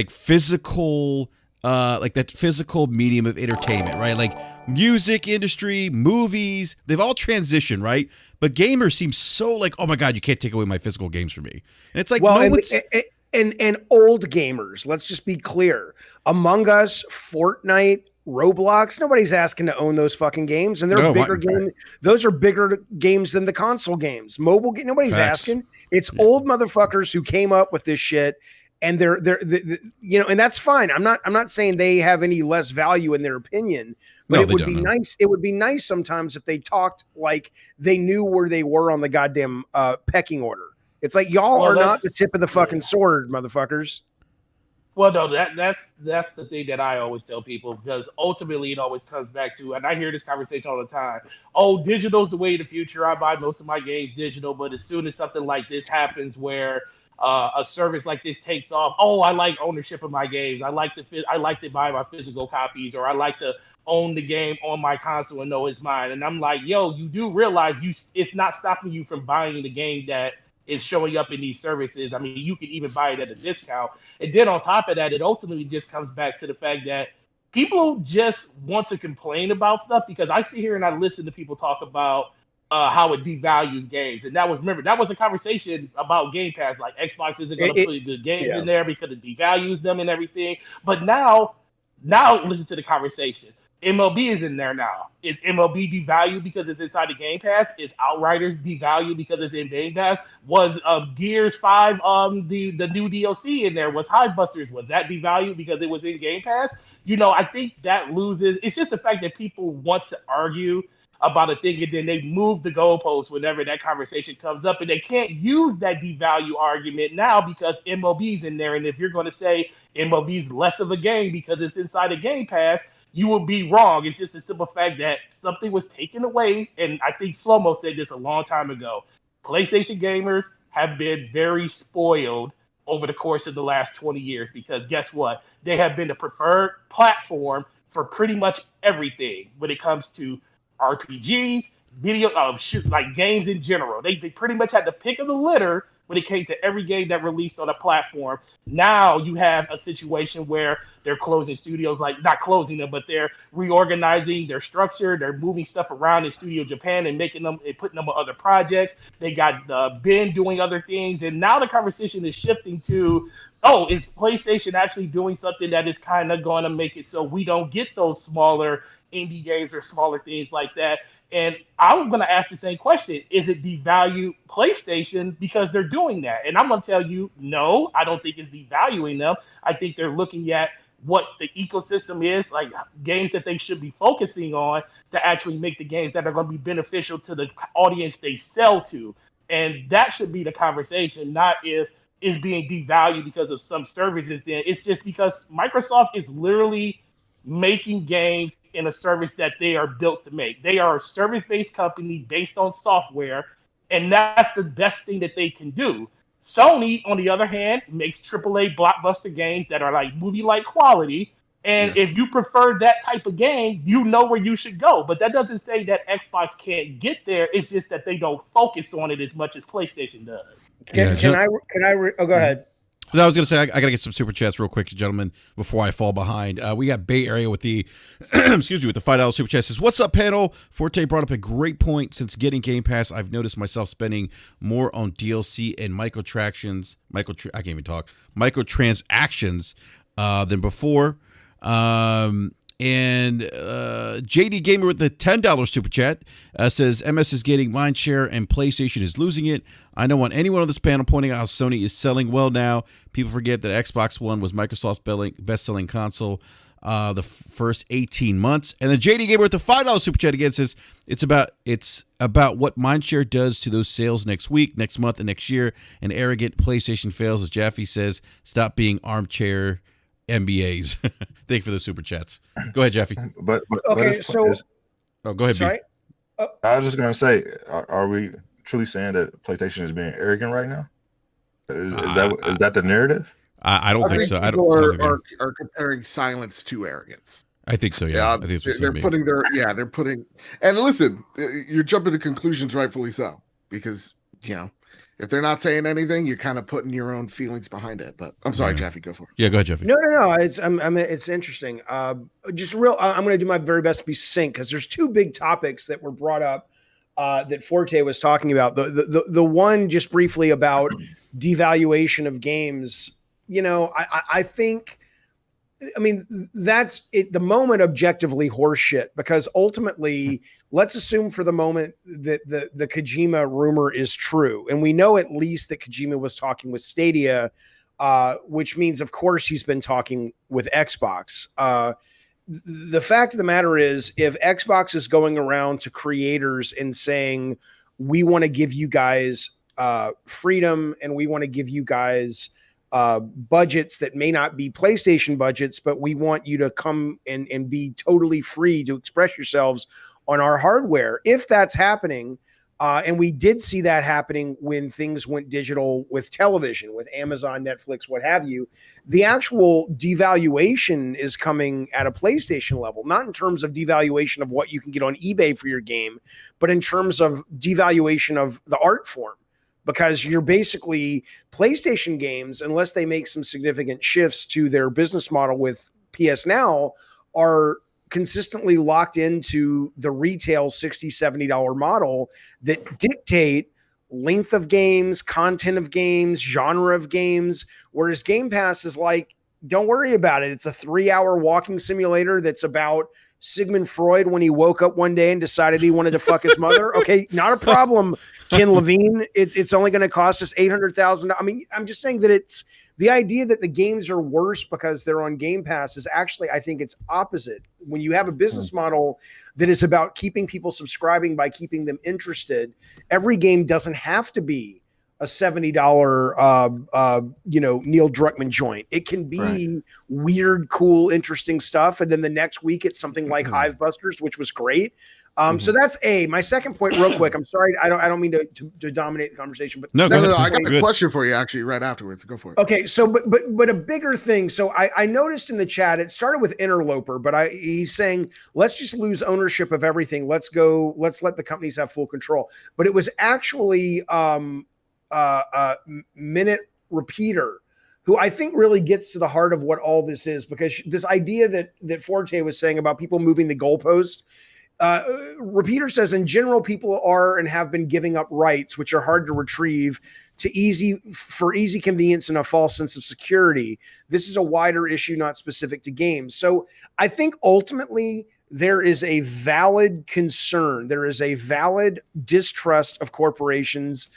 physical that physical medium of entertainment, right? Like music industry, movies, they've all transitioned, right? But gamers seem so like, oh my God, you can't take away my physical games from me. And it's like, and old gamers, let's just be clear. Among Us, Fortnite, Roblox, nobody's asking to own those fucking games, and they're bigger games. Those are bigger games than the console games. Mobile game, nobody's asking. It's old motherfuckers who came up with this shit, and they're and that's fine. I'm not saying they have any less value in their opinion, but it would be nice. It would be nice sometimes if they talked like they knew where they were on the goddamn pecking order. It's like y'all are not the tip of the fucking sword, motherfuckers. Well, no, that's the thing that I always tell people, because ultimately it always comes back to, and I hear this conversation all the time, oh, digital's the way of the future. I buy most of my games digital, but as soon as something like this happens where a service like this takes off, oh, I like ownership of my games. I like to buy my physical copies, or I like to own the game on my console and know it's mine. And I'm like, yo, you do realize it's not stopping you from buying the game that is showing up in these services. I mean, you can even buy it at a discount. And then on top of that, it ultimately just comes back to the fact that people just want to complain about stuff, because I sit here and I listen to people talk about how it devalues games. And that was a conversation about Game Pass. Like, Xbox isn't going to put the games in there because it devalues them and everything. But now listen to the conversation. MLB is in there now. Is MLB devalued because it's inside the Game Pass? Is Outriders devalued because it's in Game Pass? Was Gears 5 the new DLC in there? Was Hivebusters, was that devalued because it was in Game Pass? I think that loses. It's just the fact that people want to argue about a thing, and then they move the goalposts whenever that conversation comes up, and they can't use that devalue argument now because MLB's in there. And if you're going to say MLB's less of a game because it's inside a Game Pass, you would be wrong. It's just a simple fact that something was taken away, and I think Slow-Mo said this a long time ago. PlayStation gamers have been very spoiled over the course of the last 20 years, because guess what? They have been the preferred platform for pretty much everything when it comes to RPGs, like games in general. They pretty much had the pick of the litter when it came to every game that released on a platform. Now you have a situation where they're closing studios, like not closing them, but they're reorganizing their structure. They're moving stuff around in Studio Japan and making them and putting them on other projects. They got Ben doing other things. And now the conversation is shifting to, oh, is PlayStation actually doing something that is kind of going to make it so we don't get those smaller indie games or smaller things like that? And I'm going to ask the same question. Is it devalue PlayStation because they're doing that? And I'm going to tell you, no, I don't think it's devaluing them. I think they're looking at what the ecosystem is, like games that they should be focusing on to actually make the games that are going to be beneficial to the audience they sell to. And that should be the conversation, not if it's being devalued because of some services. It's just because Microsoft is literally making games in a service that they are built to make. They are a service-based company based on software, and that's the best thing that they can do. Sony, on the other hand, makes AAA blockbuster games that are like movie-like quality. And if you prefer that type of game, you know where you should go. But that doesn't say that Xbox can't get there. It's just that they don't focus on it as much as PlayStation does. Can I? Oh, go ahead. I was going to say, I got to get some super chats real quick, gentlemen, before I fall behind. We got Bay Area with the, excuse me, with the $5 super chat. Says, what's up, panel? Forte brought up a great point. Since getting Game Pass, I've noticed myself spending more on DLC and microtransactions than before. And JD Gamer with the $10 super chat says MS is getting mind share and PlayStation is losing it. I don't want anyone on this panel pointing out how Sony is selling well now. People forget that Xbox One was Microsoft's best-selling console the first 18 months. And then JD Gamer with the $5 super chat again says it's about what mindshare does to those sales next week, next month, and next year. An arrogant PlayStation fails, as Jaffe says. Stop being armchair MBAs. Thank you for the super chats. Go ahead, Jaffe. Go ahead. Sorry? I was just gonna say, are we truly saying that PlayStation is being arrogant right now? Is that the narrative? I don't think so. People are comparing silence to arrogance. I think so. Yeah, I think they're putting. And listen, you're jumping to conclusions, rightfully so, because if they're not saying anything, you're kind of putting your own feelings behind it. But I'm sorry, Jaffe, go for it. Yeah, go ahead, Jaffe. No. It's interesting. I'm going to do my very best to be succinct because there's two big topics that were brought up that Forte was talking about. The one just briefly about devaluation of games. I think. I mean, that's it. The moment objectively horseshit, because ultimately, let's assume for the moment that the Kojima rumor is true. And we know at least that Kojima was talking with Stadia, which means, of course, he's been talking with Xbox. The fact of the matter is, if Xbox is going around to creators and saying, we want to give you guys freedom and we want to give you guys budgets that may not be PlayStation budgets, but we want you to come and be totally free to express yourselves on our hardware. If that's happening, and we did see that happening when things went digital with television, with Amazon, Netflix, what have you, the actual devaluation is coming at a PlayStation level, not in terms of devaluation of what you can get on eBay for your game, but in terms of devaluation of the art form. Because you're basically PlayStation games, unless they make some significant shifts to their business model with PS Now, are consistently locked into the retail $60, $70 model that dictate length of games, content of games, genre of games. Whereas Game Pass is like, don't worry about it. It's a 3-hour walking simulator that's about Sigmund Freud when he woke up one day and decided he wanted to fuck his mother. Okay, not a problem, Ken Levine. It's only going to cost us $800,000. I mean, I'm just saying that it's the idea that the games are worse because they're on Game Pass is actually, I think it's opposite. When you have a business model that is about keeping people subscribing by keeping them interested, every game doesn't have to be a $70 Neil Druckmann joint. It can be weird, cool, interesting stuff, and then the next week it's something like Hivebusters, which was great. So that's my second point, real quick. I'm sorry, I don't mean to dominate the conversation, but no, I got a question for you actually right afterwards. Go for it. Okay, so but a bigger thing. So I noticed in the chat, it started with Interloper, but he's saying let's just lose ownership of everything. Let's let the companies have full control. But it was actually Minute Repeater, who I think really gets to the heart of what all this is, because this idea that Forte was saying about people moving the goalpost. Repeater says, in general, people are and have been giving up rights, which are hard to retrieve, for easy convenience and a false sense of security. This is a wider issue, not specific to games. So I think ultimately there is a valid concern. There is a valid distrust of corporations.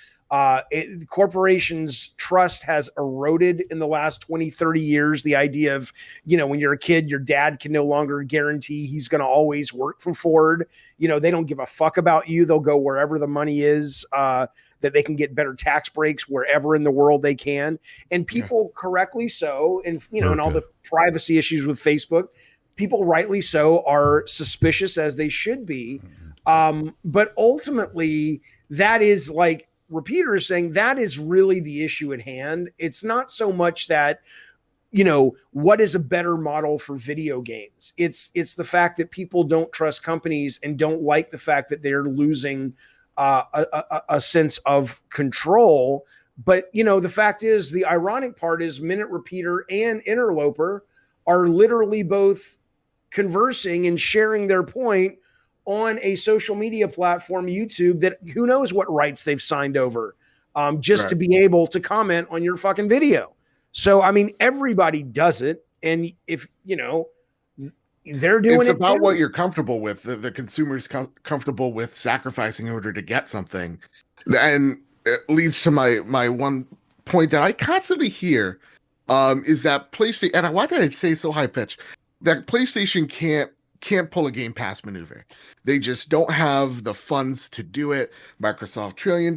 Corporations' trust has eroded in the last 20, 30 years. The idea of, when you're a kid, your dad can no longer guarantee he's going to always work for Ford. They don't give a fuck about you. They'll go wherever the money is, that they can get better tax breaks wherever in the world they can. And people correctly so, and, and all the privacy issues with Facebook, people rightly so are suspicious, as they should be. But ultimately, that is like, Repeater is saying, that is really the issue at hand. It's not so much that, what is a better model for video games? It's the fact that people don't trust companies and don't like the fact that they're losing a sense of control. But, the fact is, the ironic part is Minute Repeater and Interloper are literally both conversing and sharing their point on a social media platform, YouTube, that who knows what rights they've signed over just to be able to comment on your fucking video. So, I mean, everybody does it. And if, they're doing it. It's about too. what you're comfortable with. The consumer's comfortable with sacrificing in order to get something. And it leads to my one point that I constantly hear is that PlayStation, and why did I say so high pitch? That PlayStation can't pull a Game Pass maneuver. They just don't have the funds to do it. Microsoft $1 trillion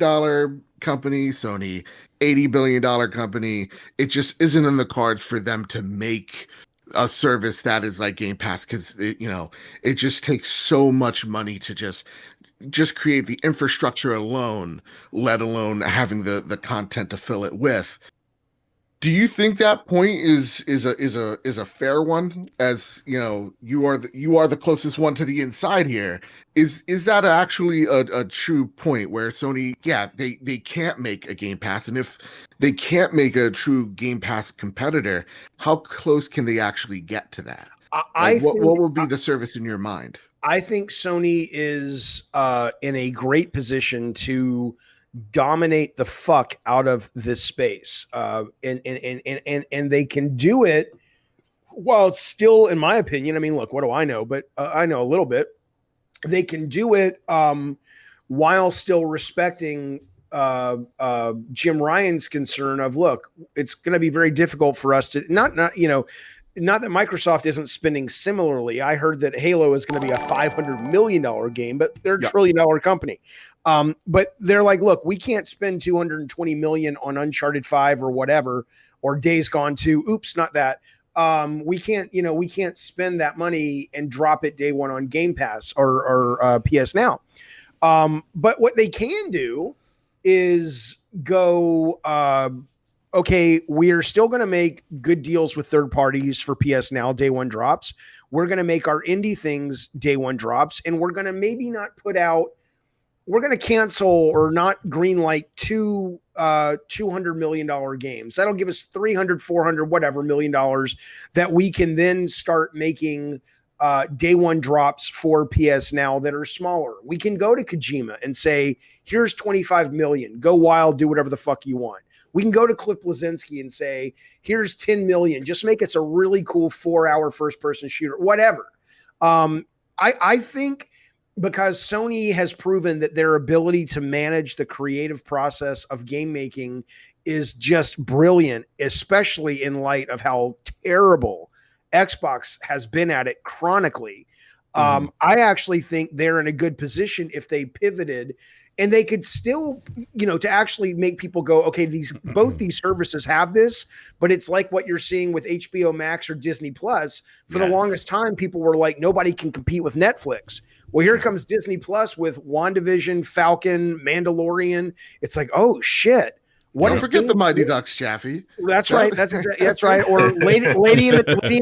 company, Sony $80 billion company. It just isn't in the cards for them to make a service that is like Game Pass, because it just takes so much money to just create the infrastructure alone, let alone having the content to fill it with. Do you think that point is a fair one? As you are the closest one to the inside here. Is that actually a true point where Sony, they can't make a Game Pass, and if they can't make a true Game Pass competitor, how close can they actually get to that? What would be the service in your mind? I think Sony is in a great position to dominate the fuck out of this space, and they can do it while it's still, in my opinion, I mean, look, what do I know? But I know a little bit. They can do it while still respecting Jim Ryan's concern of, look, it's going to be very difficult for us to not that Microsoft isn't spending similarly. I heard that Halo is going to be a $500 million game, but they're a $1 trillion company. But they're like, look, we can't spend $220 million on Uncharted 5 or whatever, or Days Gone 2. Oops, not that. We can't spend that money and drop it day one on Game Pass or PS Now. But what they can do is go, okay, we are still going to make good deals with third parties for PS Now day one drops. We're going to make our indie things day one drops, and we're going to maybe not put out, we're going to cancel or not greenlight two $200 million games. That'll give us 300, 400, whatever $million that we can then start making day one drops for PS Now that are smaller. We can go to Kojima and say, here's 25 million, go wild, do whatever the fuck you want. We can go to Cliff Bleszinski and say, here's 10 million, just make us a really cool 4-hour first-person shooter, whatever. I think because Sony has proven that their ability to manage the creative process of game making is just brilliant, especially in light of how terrible Xbox has been at it chronically. I actually think they're in a good position if they pivoted, and they could still, to actually make people go, okay, both these services have this, but it's like what you're seeing with HBO Max or Disney Plus. For the longest time, people were like, nobody can compete with Netflix. Well, here comes Disney Plus with WandaVision, Falcon, Mandalorian. It's like, oh shit. Don't forget the Mighty Ducks, Jaffe. That's right. That's right. Or Lady in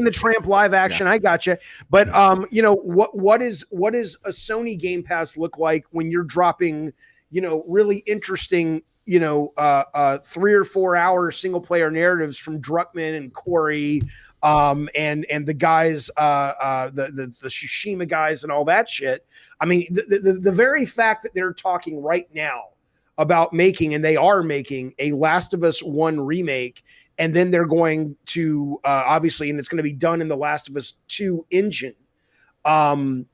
the Tramp live action. Yeah. I got you. But what does a Sony Game Pass look like when you're dropping, really interesting, 3 or 4 hour single player narratives from Druckmann and Corey, and the guys, the Tsushima guys and all that shit. I mean, the very fact that they're talking right now about making, and they are making, a Last of Us 1 remake, and then they're going to obviously, and it's going to be done in the Last of Us 2 engine. You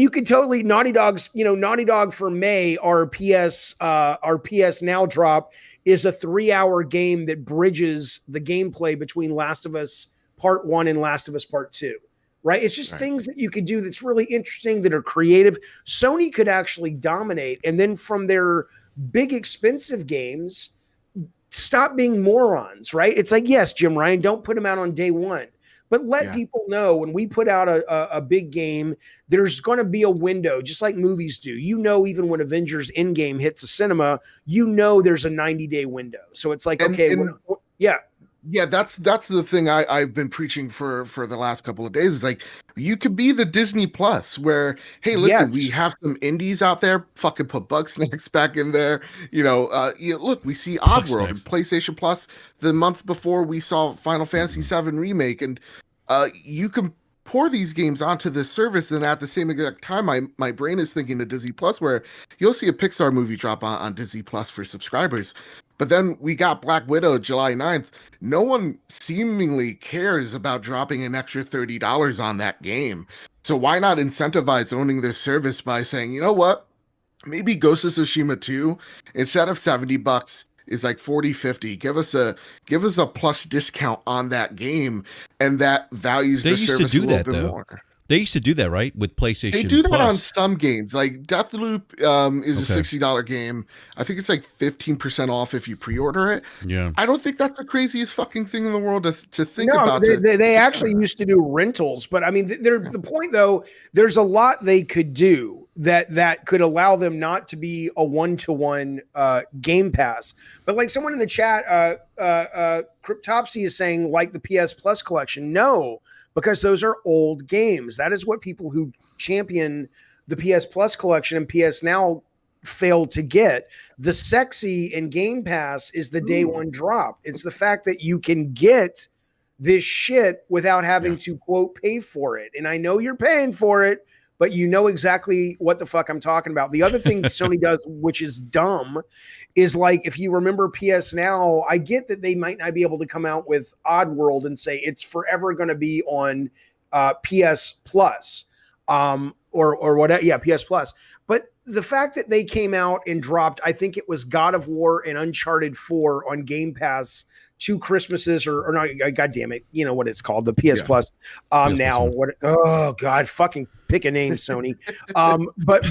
could totally Naughty Dog for May, our PS Now drop is a 3-hour game that bridges the gameplay between Last of Us Part 1 and Last of Us Part 2. Right? It's just things that you could do that's really interesting, that are creative. Sony could actually dominate, and then from their big expensive games, stop being morons, right? It's like, yes, Jim Ryan, don't put them out on day one. But let people know when we put out a big game, there's going to be a window, just like movies do. Even when Avengers Endgame hits a cinema, there's a 90-day window. So it's like, Yeah, that's the thing I've been preaching for the last couple of days. Is like, you could be the Disney Plus where, hey, listen, we have some indies out there. Fucking put Bugsnax back in there. Look, we see Oddworld and PlayStation Plus the month before we saw Final Fantasy VII Remake, and you can pour these games onto this service, and at the same exact time, my brain is thinking of Disney Plus, where you'll see a Pixar movie drop on Disney Plus for subscribers. But then we got Black Widow July 9th. No one seemingly cares about dropping an extra $30 on that game. So why not incentivize owning their service by saying, you know what? Maybe Ghost of Tsushima 2, instead of $70, is like 40, 50. Give us a plus discount on that game, and that values the service a little bit more. They used to do that, right? With PlayStation. They do that Plus. on some games. Like Deathloop is a $60 game. I think it's like 15% off if you pre-order it. Yeah. I don't think that's the craziest fucking thing in the world to think about. They actually used to do rentals, but I mean, the point though, there's a lot they could do that could allow them not to be a one-to-one Game Pass. But like someone in the chat, Cryptopsy is saying, like the PS Plus collection. No. Because those are old games. That is what people who champion the PS Plus collection and PS Now fail to get. The sexy in Game Pass is the day one drop. It's the fact that you can get this shit without having to, quote, pay for it. And I know you're paying for it, but you know exactly what the fuck I'm talking about. The other thing Sony does, which is dumb, is like, if you remember PS Now, I get that they might not be able to come out with Oddworld and say it's forever going to be on PS Plus or whatever. Yeah, PS Plus. But the fact that they came out and dropped, I think it was God of War and Uncharted 4 on Game Pass 2 Christmases or not, God damn it, you know what it's called, the PS Plus. PS now Plus. what? Oh God, fucking pick a name, Sony. But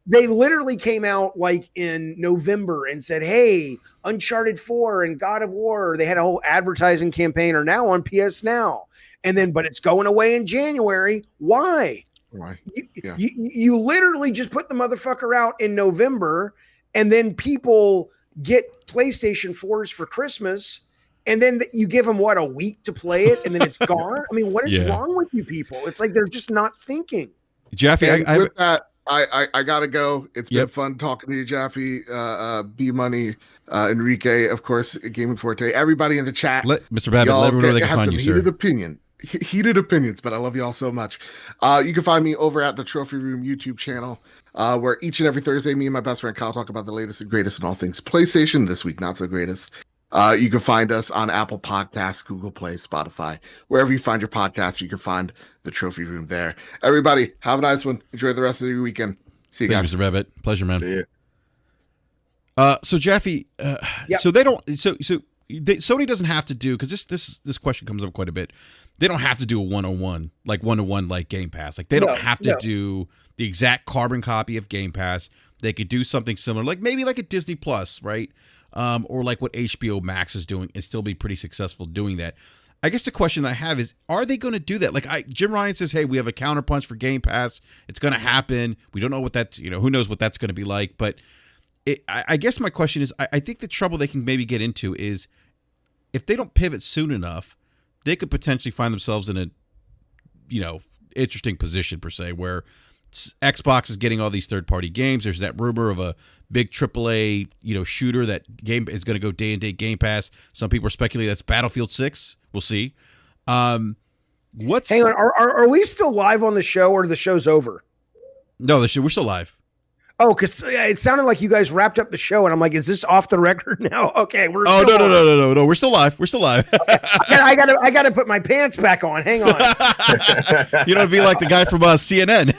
they literally came out like in November and said, "Hey, Uncharted 4 and God of War." They had a whole advertising campaign are now on PS Now, and then but it's going away in January. Why? Why? You literally just put the motherfucker out in November, and then people get PlayStation 4s for Christmas, and then you give them a week to play it, and then it's gone. I mean, what is wrong with you people? It's like they're just not thinking. Jaffe, I gotta go. It's been fun talking to you, Jaffe, B Money, Enrique, of course, Gaming Forte, everybody in the chat. Mr. Babbitt, let everyone know they can find you, sir. Heated opinions, but I love you all so much. You can find me over at the Trophy Room YouTube channel, where each and every Thursday, me and my best friend Kyle talk about the latest and greatest in all things PlayStation. This week, not so greatest. You can find us on Apple Podcasts, Google Play, Spotify, wherever you find your podcasts. You can find the Trophy Room there. Everybody, have a nice one. Enjoy the rest of your weekend. See you guys. Thank you, Mr. Babbitt. Pleasure, man. See ya. So Jaffe, so they don't. Sony doesn't have to do, because this question comes up quite a bit. They don't have to do a one-on-one like Game Pass. Like they don't have to do the exact carbon copy of Game Pass. They could do something similar, like maybe like a Disney Plus, right? Or like what HBO Max is doing, and still be pretty successful doing that. I guess the question I have is, are they going to do that? Like Jim Ryan says, hey, we have a counterpunch for Game Pass. It's going to happen. We don't know what that's, who knows what that's going to be like. But I guess my question is, I think the trouble they can maybe get into is if they don't pivot soon enough, they could potentially find themselves in a, interesting position per se, where Xbox is getting all these third-party games. There's that rumor of a big AAA, shooter that game is going to go day and date Game Pass. Some people are speculating that's Battlefield 6. We'll see. Hang on, are we still live on the show, or the show's over? No, we're still live. Oh, because it sounded like you guys wrapped up the show, and I'm like, is this off the record now? Okay, we're. Oh, no. We're still live. We're still live. Okay. I gotta put my pants back on. Hang on. You don't be like the guy from CNN.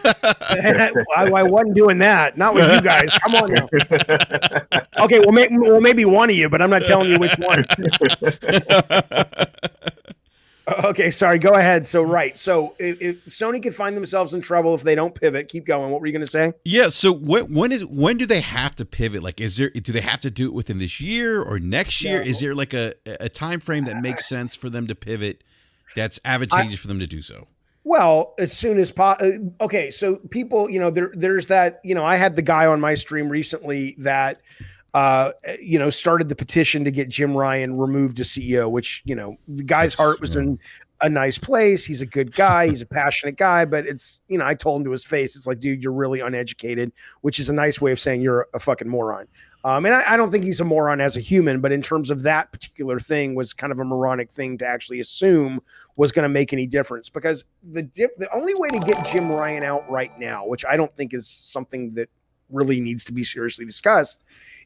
I wasn't doing that. Not with you guys. Come on now. Okay, well, maybe one of you, but I'm not telling you which one. Okay, sorry. Go ahead. So if Sony could find themselves in trouble if they don't pivot, keep going. What were you going to say? Yeah. So when do they have to pivot? Like, do they have to do it within this year or next year? No. Is there like a time frame that makes sense for them to pivot? That's advantageous for them to do so. Well, as soon as okay. So people, there's that. I had the guy on my stream recently that. Started the petition to get Jim Ryan removed as CEO, which, the guy's heart was in a nice place. He's a good guy. He's a passionate guy, but it's, I told him to his face, it's like, dude, you're really uneducated, which is a nice way of saying you're a fucking moron. And I don't think he's a moron as a human, but in terms of that particular thing was kind of a moronic thing to actually assume was going to make any difference, because the only way to get Jim Ryan out right now, which I don't think is something that really needs to be seriously discussed,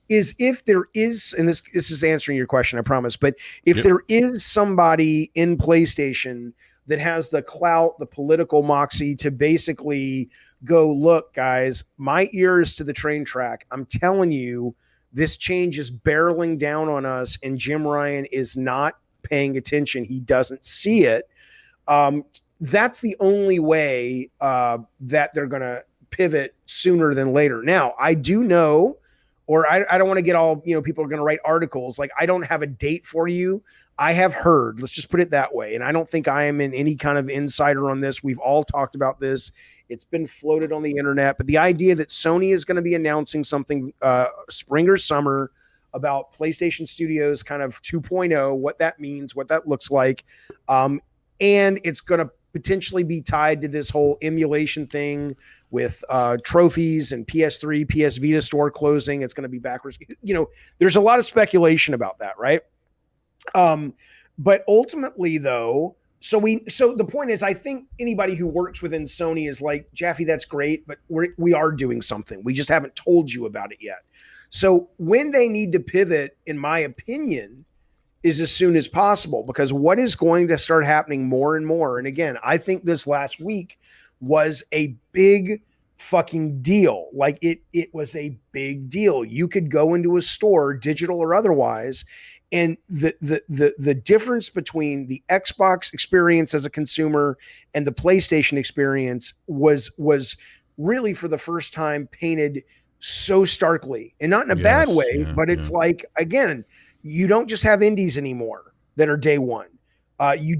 is if there is, and this is answering your question, I promise, but if there is somebody in PlayStation that has the clout, the political moxie to basically go, look, guys, my ear is to the train track. I'm telling you, this change is barreling down on us, and Jim Ryan is not paying attention. He doesn't see it. That's the only way that they're going to pivot sooner than later. Now, I do know, or I don't want to get all, people are going to write articles. Like, I don't have a date for you. I have heard, let's just put it that way. And I don't think I am in any kind of insider on this. We've all talked about this. It's been floated on the internet, but the idea that Sony is going to be announcing something spring or summer about PlayStation Studios kind of 2.0, what that means, what that looks like. And it's going to potentially be tied to this whole emulation thing with trophies and PS3, PS Vita store closing. It's going to be backwards. There's a lot of speculation about that, right? But ultimately, though, so the point is, I think anybody who works within Sony is like, Jaffe, that's great, but we are doing something. We just haven't told you about it yet. So when they need to pivot, in my opinion, is as soon as possible, because what is going to start happening more and more, and again, I think this last week was a big fucking deal. Like it was a big deal. You could go into a store, digital or otherwise, and the difference between the Xbox experience as a consumer and the PlayStation experience was really for the first time painted so starkly, and not in a bad way, but it's like, again, you don't just have indies anymore that are day one. You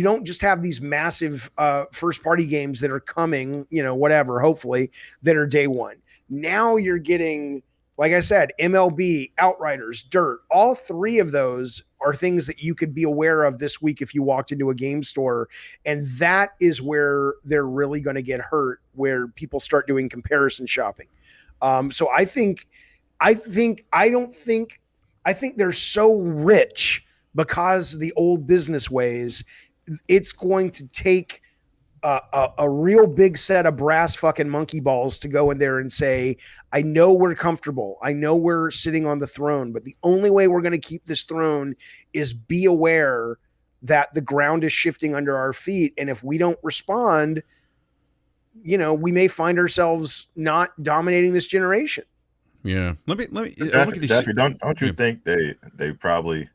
don't just have these massive first party games that are coming, whatever, hopefully, that are day one. Now you're getting, like I said, MLB, Outriders, Dirt. All three of those are things that you could be aware of this week if you walked into a game store. And that is where they're really going to get hurt, where people start doing comparison shopping. So I think they're so rich because of the old business ways. It's going to take a real big set of brass fucking monkey balls to go in there and say, I know we're comfortable. I know we're sitting on the throne, but the only way we're going to keep this throne is be aware that the ground is shifting under our feet. And if we don't respond, we may find ourselves not dominating this generation. Yeah. Let me look at these. Jaffe, don't you think they probably,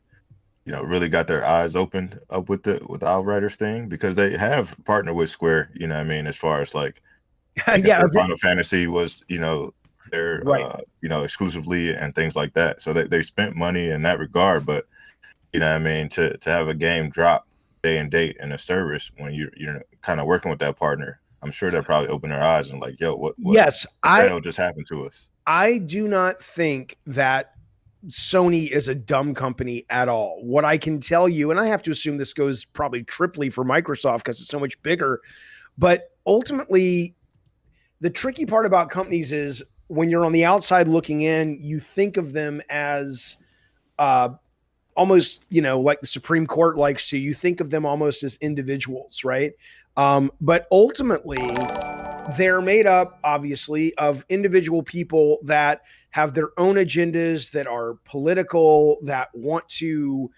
really got their eyes opened up with the Outriders thing, because they have partnered with Square, as far as like, Final Fantasy was, their right. Exclusively and things like that. So they spent money in that regard, but to have a game drop day and date in a service when you're kind of working with that partner, I'm sure that probably opened their eyes and like, yo, what the hell just happened to us? I do not think that Sony is a dumb company at all. What I can tell you, and I have to assume this goes probably triply for Microsoft because it's so much bigger, but ultimately the tricky part about companies is when you're on the outside looking in, you think of them as almost, like the Supreme Court likes to, you think of them almost as individuals, right? But ultimately, they're made up, obviously, of individual people that have their own agendas, that are political, that want to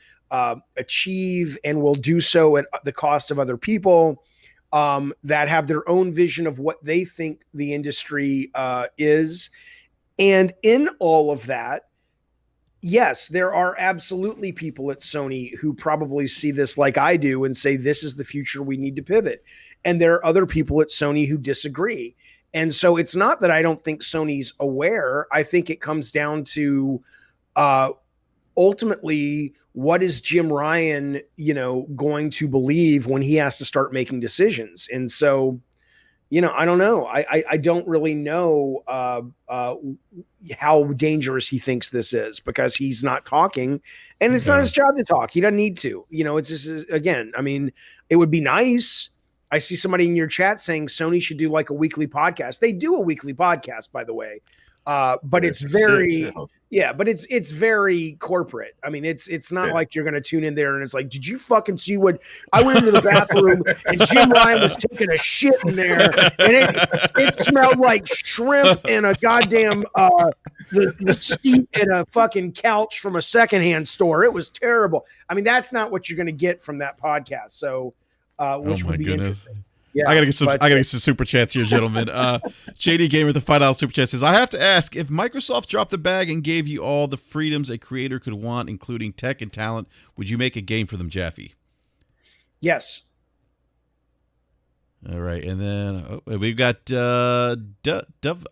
achieve and will do so at the cost of other people, that have their own vision of what they think the industry is. And in all of that, yes, there are absolutely people at Sony who probably see this like I do and say, this is the future, we need to pivot. And there are other people at Sony who disagree. And so it's not that I don't think Sony's aware. I think it comes down to ultimately, what is Jim Ryan, going to believe when he has to start making decisions? And so, I don't know. I don't really know how dangerous he thinks this is, because he's not talking, and it's not his job to talk. He doesn't need to. It's just, again, I mean, it would be nice. I see somebody in your chat saying Sony should do like a weekly podcast. They do a weekly podcast, by the way, but it's very, but it's very corporate. I mean, it's not like you're going to tune in there and it's like, did you fucking see what I went into the bathroom and Jim Ryan was taking a shit in there, and it smelled like shrimp and a goddamn the seat and a fucking couch from a secondhand store. It was terrible. I mean, that's not what you're going to get from that podcast. So. Which would be interesting. Yeah, I gotta get some super chats here, gentlemen. JD Gamer, the $5 super chat, says, I have to ask, if Microsoft dropped the bag and gave you all the freedoms a creator could want, including tech and talent, would you make a game for them, Jaffe? Yes. All right, and then we've got Dove.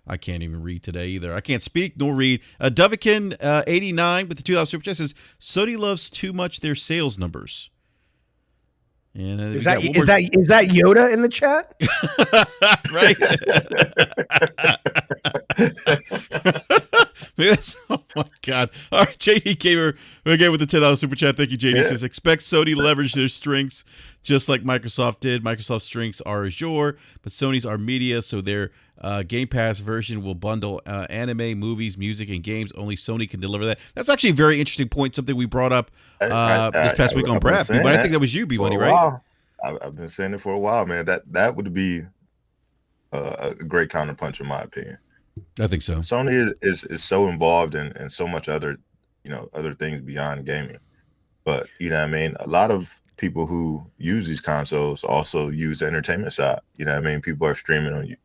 I can't even read today either. I can't speak nor read. Dovikin 89 with the $2 super chat says, Sony loves too much their sales numbers. And is that Yoda in the chat? Right. Oh my God. All right, JD Gamer again with the $10 super chat. Thank you, JD. Says, expect Sony to leverage their strengths just like Microsoft did. Microsoft's strengths are Azure, but Sony's are media, so their Game Pass version will bundle anime, movies, music, and games. Only Sony can deliver that. That's actually a very interesting point, something we brought up this past week on BRAP. But I think that was you, B-Money, right? I've been saying it for a while, man. That would be a great counterpunch, in my opinion. I think so. Sony is so involved in so much other things beyond gaming. But a lot of people who use these consoles also use the entertainment side. People are streaming on you.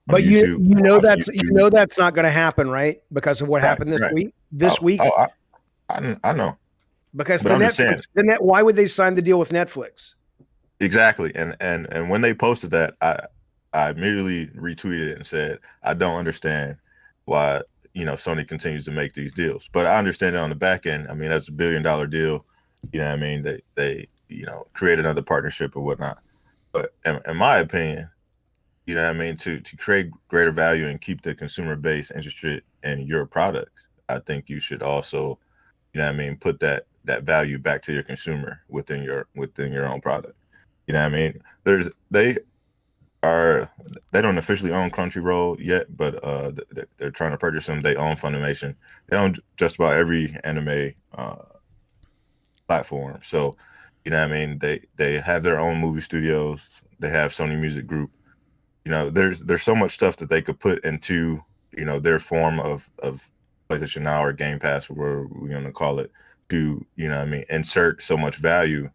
But YouTube, that's not going to happen, right? Because of what happened this week. I know. Because why would they sign the deal with Netflix? Exactly. And when they posted that, I immediately retweeted it and said, I don't understand why, Sony continues to make these deals. But I understand it on the back end. I mean, that's $1 billion deal. They create another partnership or whatnot. But in my opinion, to create greater value and keep the consumer base interested in your product, I think you should also, put that value back to your consumer within your own product. They don't officially own Crunchyroll yet, but they're trying to purchase them. They own Funimation. They own just about every anime platform. So, they have their own movie studios. They have Sony Music Group. There's so much stuff that they could put into, their form of PlayStation Now or Game Pass, or whatever we're going to call it, to, insert so much value.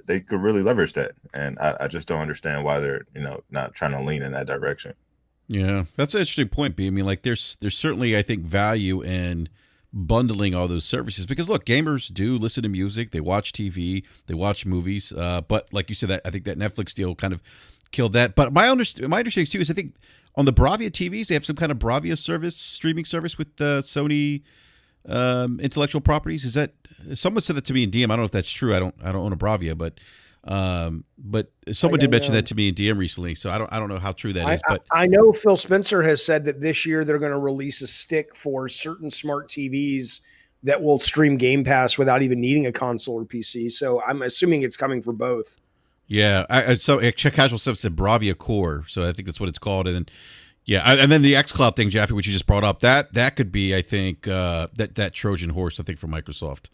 They could really leverage that, and I just don't understand why they're not trying to lean in that direction. Yeah, that's an interesting point, B. I mean, like there's certainly, I think, value in bundling all those services, because look, gamers do listen to music, they watch TV, they watch movies, but like you said, that I think that Netflix deal kind of killed that. But my understanding too is I think on the Bravia TVs they have some kind of Bravia streaming service with Sony intellectual properties. Is that, someone said that to me in DM? I don't know if that's true. I don't own a Bravia, but someone did mention that to me in DM recently. So I don't know how true that is. But I know Phil Spencer has said that this year they're going to release a stick for certain smart TVs that will stream Game Pass without even needing a console or PC. So I'm assuming it's coming for both. Yeah. So Casual Stuff said Bravia Core, so I think that's what it's called. And then and then the xCloud thing, Jaffe, which you just brought up, that could be, I think, that Trojan horse, I think, for Microsoft.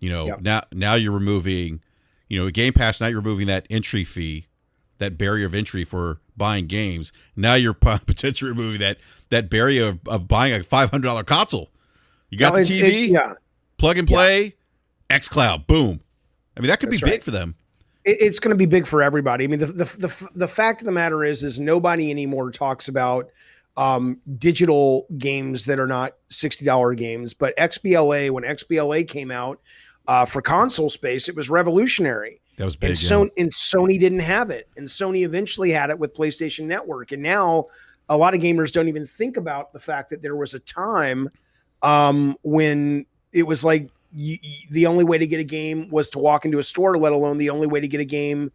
Now you're removing, Game Pass. Now you're removing that entry fee that barrier of entry for buying games. Now you're potentially removing that barrier of buying a $500 console. You got the TV, plug and play, xCloud, boom. I mean, that could be big for them. It's going to be big for everybody. I mean, the fact of the matter is nobody anymore talks about digital games that are not $60 games. But XBLA, when XBLA came out for console space, it was revolutionary. That was big. And Sony didn't have it, and Sony eventually had it with PlayStation Network. And now a lot of gamers don't even think about the fact that there was a time when it was like the only way to get a game was to walk into a store, let alone the only way to get a game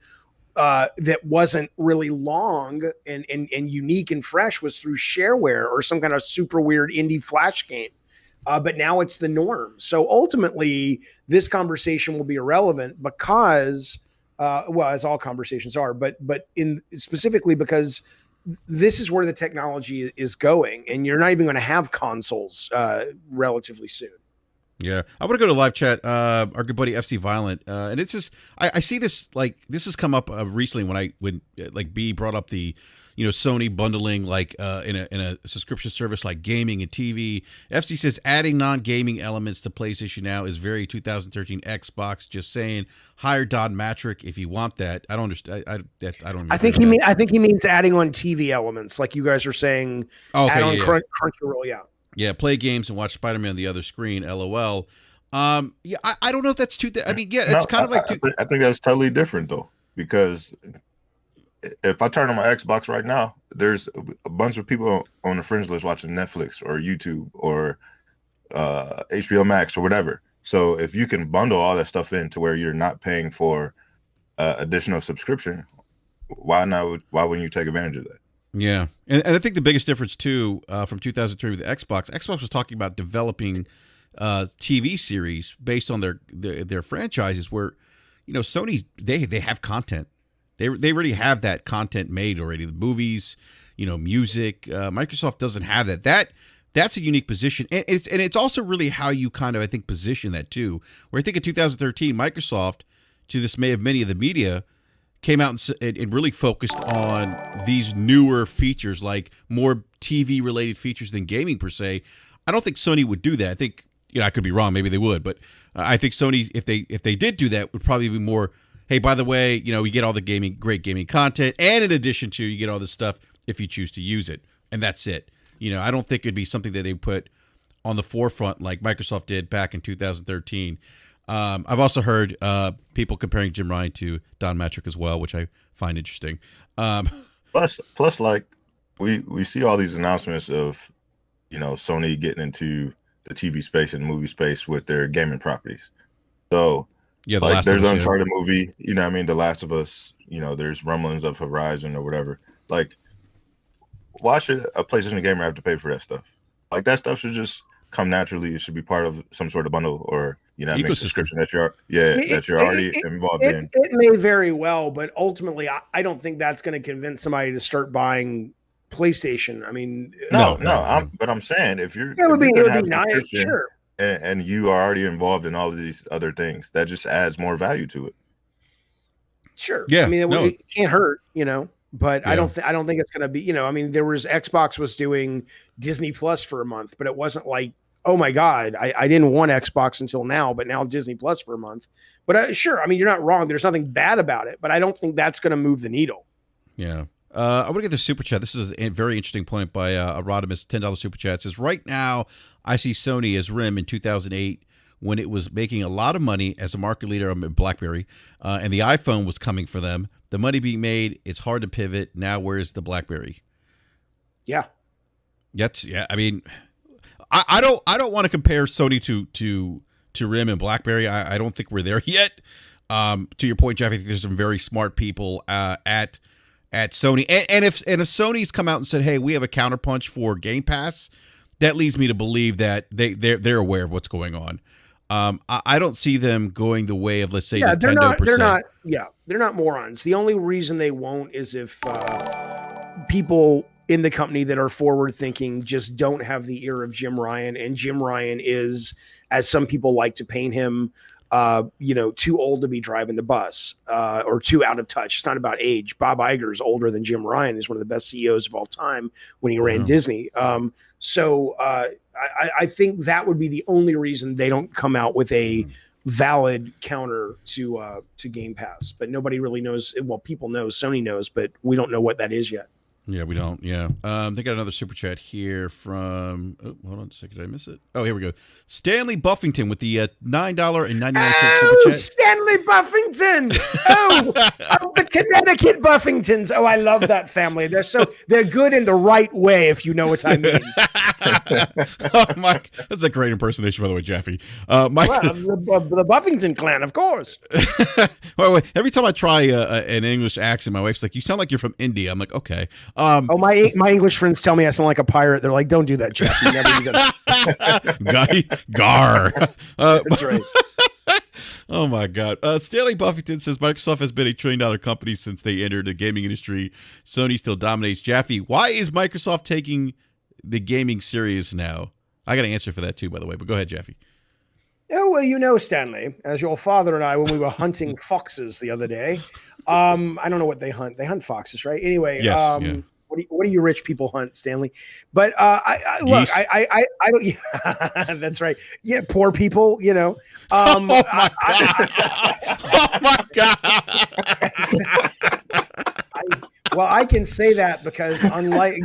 that wasn't really long and unique and fresh was through shareware or some kind of super weird indie flash game. But now it's the norm. So ultimately, this conversation will be irrelevant because, as all conversations are, but specifically because this is where the technology is going, and you're not even going to have consoles relatively soon. Yeah, I want to go to live chat. Our good buddy FC Violent, and it's just I see this this has come up recently when B brought up the Sony bundling in a subscription service like gaming and TV. FC says adding non-gaming elements to PlayStation Now is very 2013 Xbox. Just saying, hire Don Matrick if you want that. I don't understand. I don't. I think he means adding on TV elements, like you guys are saying. Okay, add on Crunchyroll. Yeah. Yeah, play games and watch Spider-Man on the other screen. LOL. I don't know if that's too. I mean, it's kind of like. I think that's totally different though, because if I turn on my Xbox right now, there's a bunch of people on the fringe list watching Netflix or YouTube or HBO Max or whatever. So if you can bundle all that stuff in to where you're not paying for additional subscription, why not? Why wouldn't you take advantage of that? Yeah, and I think the biggest difference too from 2003 with the Xbox was talking about developing TV series based on their franchises. Where Sony they have content, they already have that content made already. The movies, music. Microsoft doesn't have that. That's a unique position, and it's also really how you kind of I think position that too. Where I think in 2013 Microsoft, to the dismay of many of the media, came out and really focused on these newer features, like more TV related features than gaming per se. I don't think Sony would do that. I think I could be wrong. Maybe they would, but I think Sony, if they did do that, would probably be more. Hey, by the way, you get all the great gaming content, and in addition to you get all this stuff if you choose to use it, and that's it. I don't think it'd be something that they put on the forefront like Microsoft did back in 2013. I've also heard people comparing Jim Ryan to Don Matrick as well, which I find interesting. Plus, like we see all these announcements of, Sony getting into the TV space and movie space with their gaming properties. So yeah, there's Uncharted movie, The Last of Us, there's rumblings of Horizon or whatever. Like, why should a PlayStation gamer have to pay for that stuff? Like, that stuff should just come naturally. It should be part of some sort of bundle or subscription that you're already involved in. It may very well, but ultimately, I don't think that's going to convince somebody to start buying PlayStation. I mean, I'm saying if you're, it would be nice, sure. And you are already involved in all of these other things, that just adds more value to it. Sure. Yeah. I mean, it can't hurt, But yeah. I don't think it's going to be. I mean, there was Xbox was doing Disney Plus for a month, but it wasn't like, oh my God, I didn't want Xbox until now, but now Disney Plus for a month. But sure, I mean, you're not wrong. There's nothing bad about it, but I don't think that's going to move the needle. Yeah. I want to get the super chat. This is a very interesting point by Rodimus, $10 super chat. It says, right now, I see Sony as RIM in 2008 when it was making a lot of money as a market leader on BlackBerry, and the iPhone was coming for them. The money being made, it's hard to pivot. Now, where's the BlackBerry? Yeah. I mean, I don't want to compare Sony to RIM and BlackBerry. I don't think we're there yet. To your point, Jeff, I think there's some very smart people at Sony, and if Sony's come out and said, "Hey, we have a counterpunch for Game Pass," that leads me to believe that they're aware of what's going on. I don't see them going the way of, let's say, Nintendo. They're not morons. The only reason they won't is if people in the company that are forward thinking just don't have the ear of Jim Ryan, and Jim Ryan is, as some people like to paint him, too old to be driving the bus, or too out of touch. It's not about age. Bob Iger is older than Jim Ryan. He's one of the best CEOs of all time when he ran Disney. So I think that would be the only reason they don't come out with a valid counter to Game Pass. But nobody really knows. Well, people know, Sony knows, but we don't know what that is yet. Yeah, we don't. Yeah. They got another super chat here from, hold on a second. Did I miss it? Oh, here we go. Stanley Buffington with the $9.99 super chat. Stanley Buffington. The Connecticut Buffingtons. Oh, I love that family. They're good in the right way, if you know what I mean. Oh, Mike, that's a great impersonation, by the way, Jaffe. Mike, the Buffington clan, of course. wait. Every time I try an English accent, my wife's like, "You sound like you're from India." I'm like, "Okay." My English friends tell me I sound like a pirate. They're like, "Don't do that, Jeff. You never do that." Gar. That's right. Oh my God. Stanley Buffington says Microsoft has been a $1 trillion company since they entered the gaming industry. Sony still dominates. Jaffe, why is Microsoft taking the gaming serious now? I got an answer for that too, by the way, but go ahead, Jaffe. Oh, well, Stanley, as your father and I, when we were hunting foxes the other day, I don't know what they hunt. They hunt foxes, right? Anyway, yes, yeah. What do you rich people hunt, Stanley? But I look, I don't. Yeah, that's right. Yeah, poor people. Oh my God! Oh my God! I can say that because unlike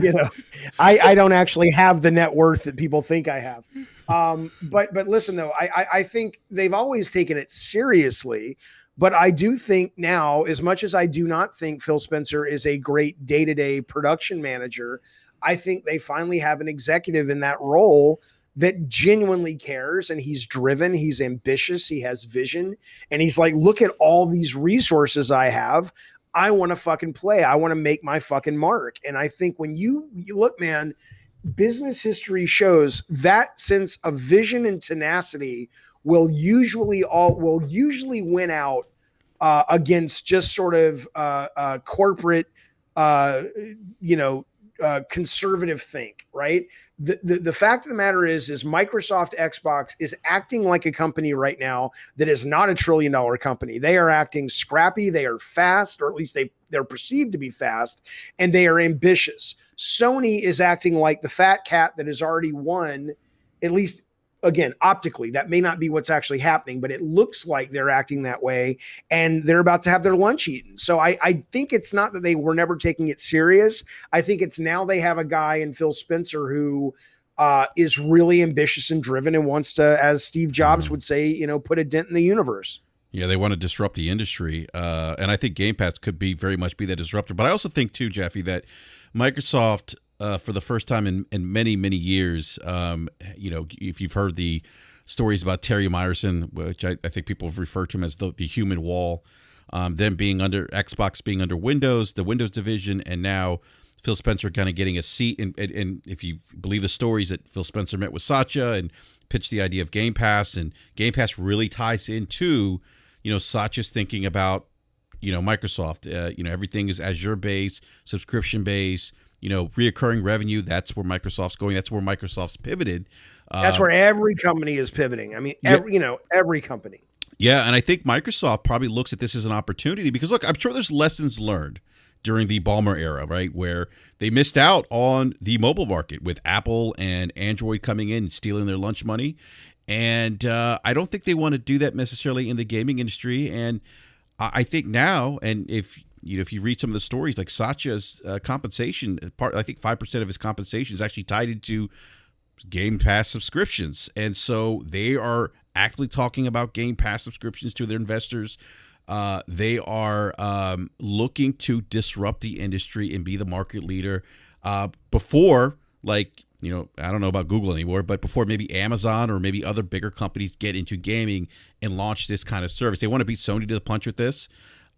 I don't actually have the net worth that people think I have. But listen though, I think they've always taken it seriously. But I do think now, as much as I do not think Phil Spencer is a great day-to-day production manager, I think they finally have an executive in that role that genuinely cares, and he's driven, he's ambitious, he has vision, and he's like, look at all these resources I have. I want to fucking play. I want to make my fucking mark. And I think when you look, man, business history shows that sense of vision and tenacity will usually win out against just sort of corporate, conservative think, right? The fact of the matter is Microsoft Xbox is acting like a company right now that is not a $1 trillion company. They are acting scrappy. They are fast, or at least they're perceived to be fast, and they are ambitious. Sony is acting like the fat cat that has already won, at least, again, optically. That may not be what's actually happening, but it looks like they're acting that way, and they're about to have their lunch eaten. So I think it's not that they were never taking it serious. I think it's now they have a guy in Phil Spencer who is really ambitious and driven and wants to, as Steve Jobs would say, put a dent in the universe. Yeah, they want to disrupt the industry, and I think Game Pass could very much be that disruptor. But I also think too, Jaffe, that Microsoft, for the first time in many, many years, if you've heard the stories about Terry Myerson, which I think people have referred to him as the human wall, them being under Xbox, being under Windows, the Windows division, and now Phil Spencer kind of getting a seat. And if you believe the stories, that Phil Spencer met with Satya and pitched the idea of Game Pass, and Game Pass really ties into, Satya's thinking about, Microsoft. Everything is Azure based, subscription based. Reoccurring revenue, that's where Microsoft's going. That's where Microsoft's pivoted. That's where every company is pivoting. I mean, every company. Yeah, and I think Microsoft probably looks at this as an opportunity because, look, I'm sure there's lessons learned during the Ballmer era, right, where they missed out on the mobile market with Apple and Android coming in and stealing their lunch money. And I don't think they want to do that necessarily in the gaming industry. And I think now, and if you read some of the stories, like Satya's compensation, I think 5% of his compensation is actually tied into Game Pass subscriptions. And so they are actively talking about Game Pass subscriptions to their investors. They are looking to disrupt the industry and be the market leader before, I don't know about Google anymore, but before maybe Amazon or maybe other bigger companies get into gaming and launch this kind of service. They want to beat Sony to the punch with this.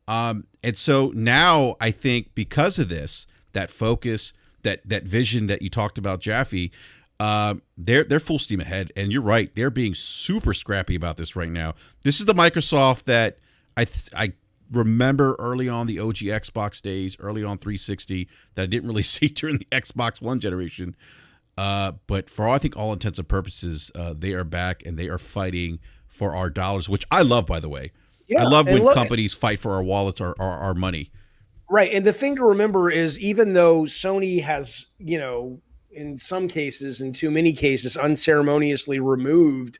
And so now I think because of this, that focus, that vision that you talked about, Jaffe, they're full steam ahead. And you're right. They're being super scrappy about this right now. This is the Microsoft that I remember early on the OG Xbox days, early on 360, that I didn't really see during the Xbox One generation. But for I think all intents and purposes, they are back and they are fighting for our dollars, which I love, by the way. Yeah, I love when companies fight for our wallets or our money. Right. And the thing to remember is even though Sony has, you know, in some cases, in too many cases, unceremoniously removed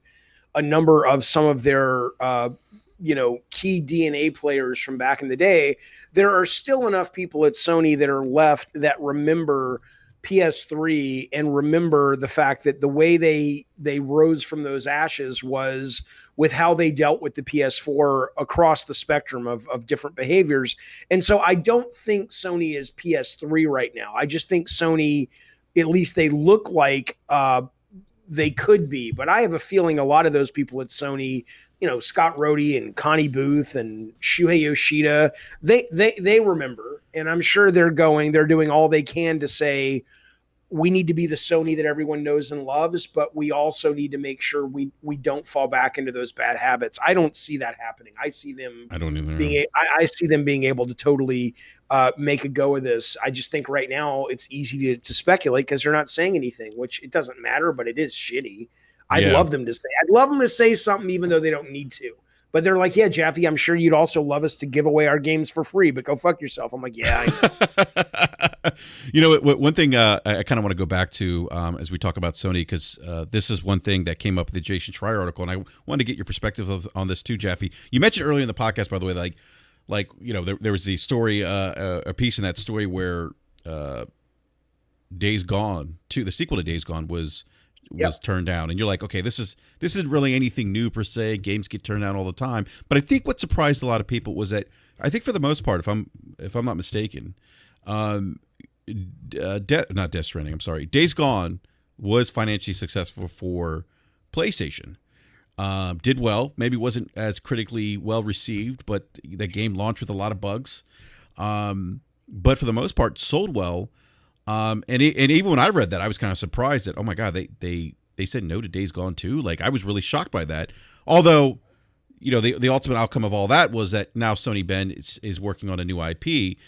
a number of some of their, you know, key DNA players from back in the day, there are still enough people at Sony that are left that remember PS3 and remember the fact that the way they rose from those ashes was with how they dealt with the PS4 across the spectrum of different behaviors. And so I don't think Sony is PS3 right now. I just think Sony, at least they look like they could be. But I have a feeling a lot of those people at Sony, you know, Scott Rhodey and Connie Booth and Shuhei Yoshida, they remember. And I'm sure they're doing all they can to say, we need to be the Sony that everyone knows and loves, but we also need to make sure we don't fall back into those bad habits. I don't see that happening. I see them. I don't either. I see them being able to totally make a go of this. I just think right now it's easy to speculate because they're not saying anything, which it doesn't matter, but it is shitty. I'd love them to say something, even though they don't need to. But they're like, yeah, Jaffe, I'm sure you'd also love us to give away our games for free, but go fuck yourself. I'm like, yeah, I know. You know, one thing I kind of want to go back to as we talk about Sony, because this is one thing that came up in the Jason Schreier article, and I wanted to get your perspective on this too, Jaffe. You mentioned earlier in the podcast, by the way, like you know, there was the story, a piece in that story where Days Gone 2, the sequel to Days Gone was turned down, and you're like, okay, this isn't really anything new per se. Games get turned down all the time, but I think what surprised a lot of people was that I think for the most part, if I'm not mistaken, not Death Stranding, I'm sorry, Days Gone was financially successful for PlayStation. Did well, maybe wasn't as critically well received, but the game launched with a lot of bugs. But for the most part, sold well. And even when I read that, I was kind of surprised that, oh my God, they said no to Days Gone 2. Like, I was really shocked by that. Although, you know, the ultimate outcome of all that was that now Sony Bend is working on a new IP.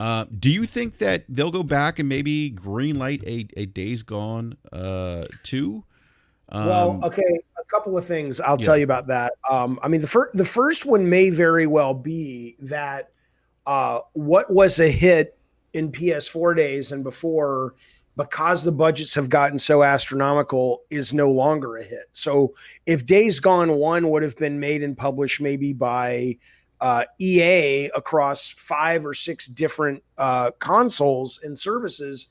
Do you think that they'll go back and maybe greenlight a Days Gone 2? Well, okay, a couple of things I'll tell you about that. I mean, the first one may very well be that what was a hit in PS4 days and before, because the budgets have gotten so astronomical, is no longer a hit. So if Days Gone 1 would have been made and published maybe by EA across 5 or 6 different consoles and services,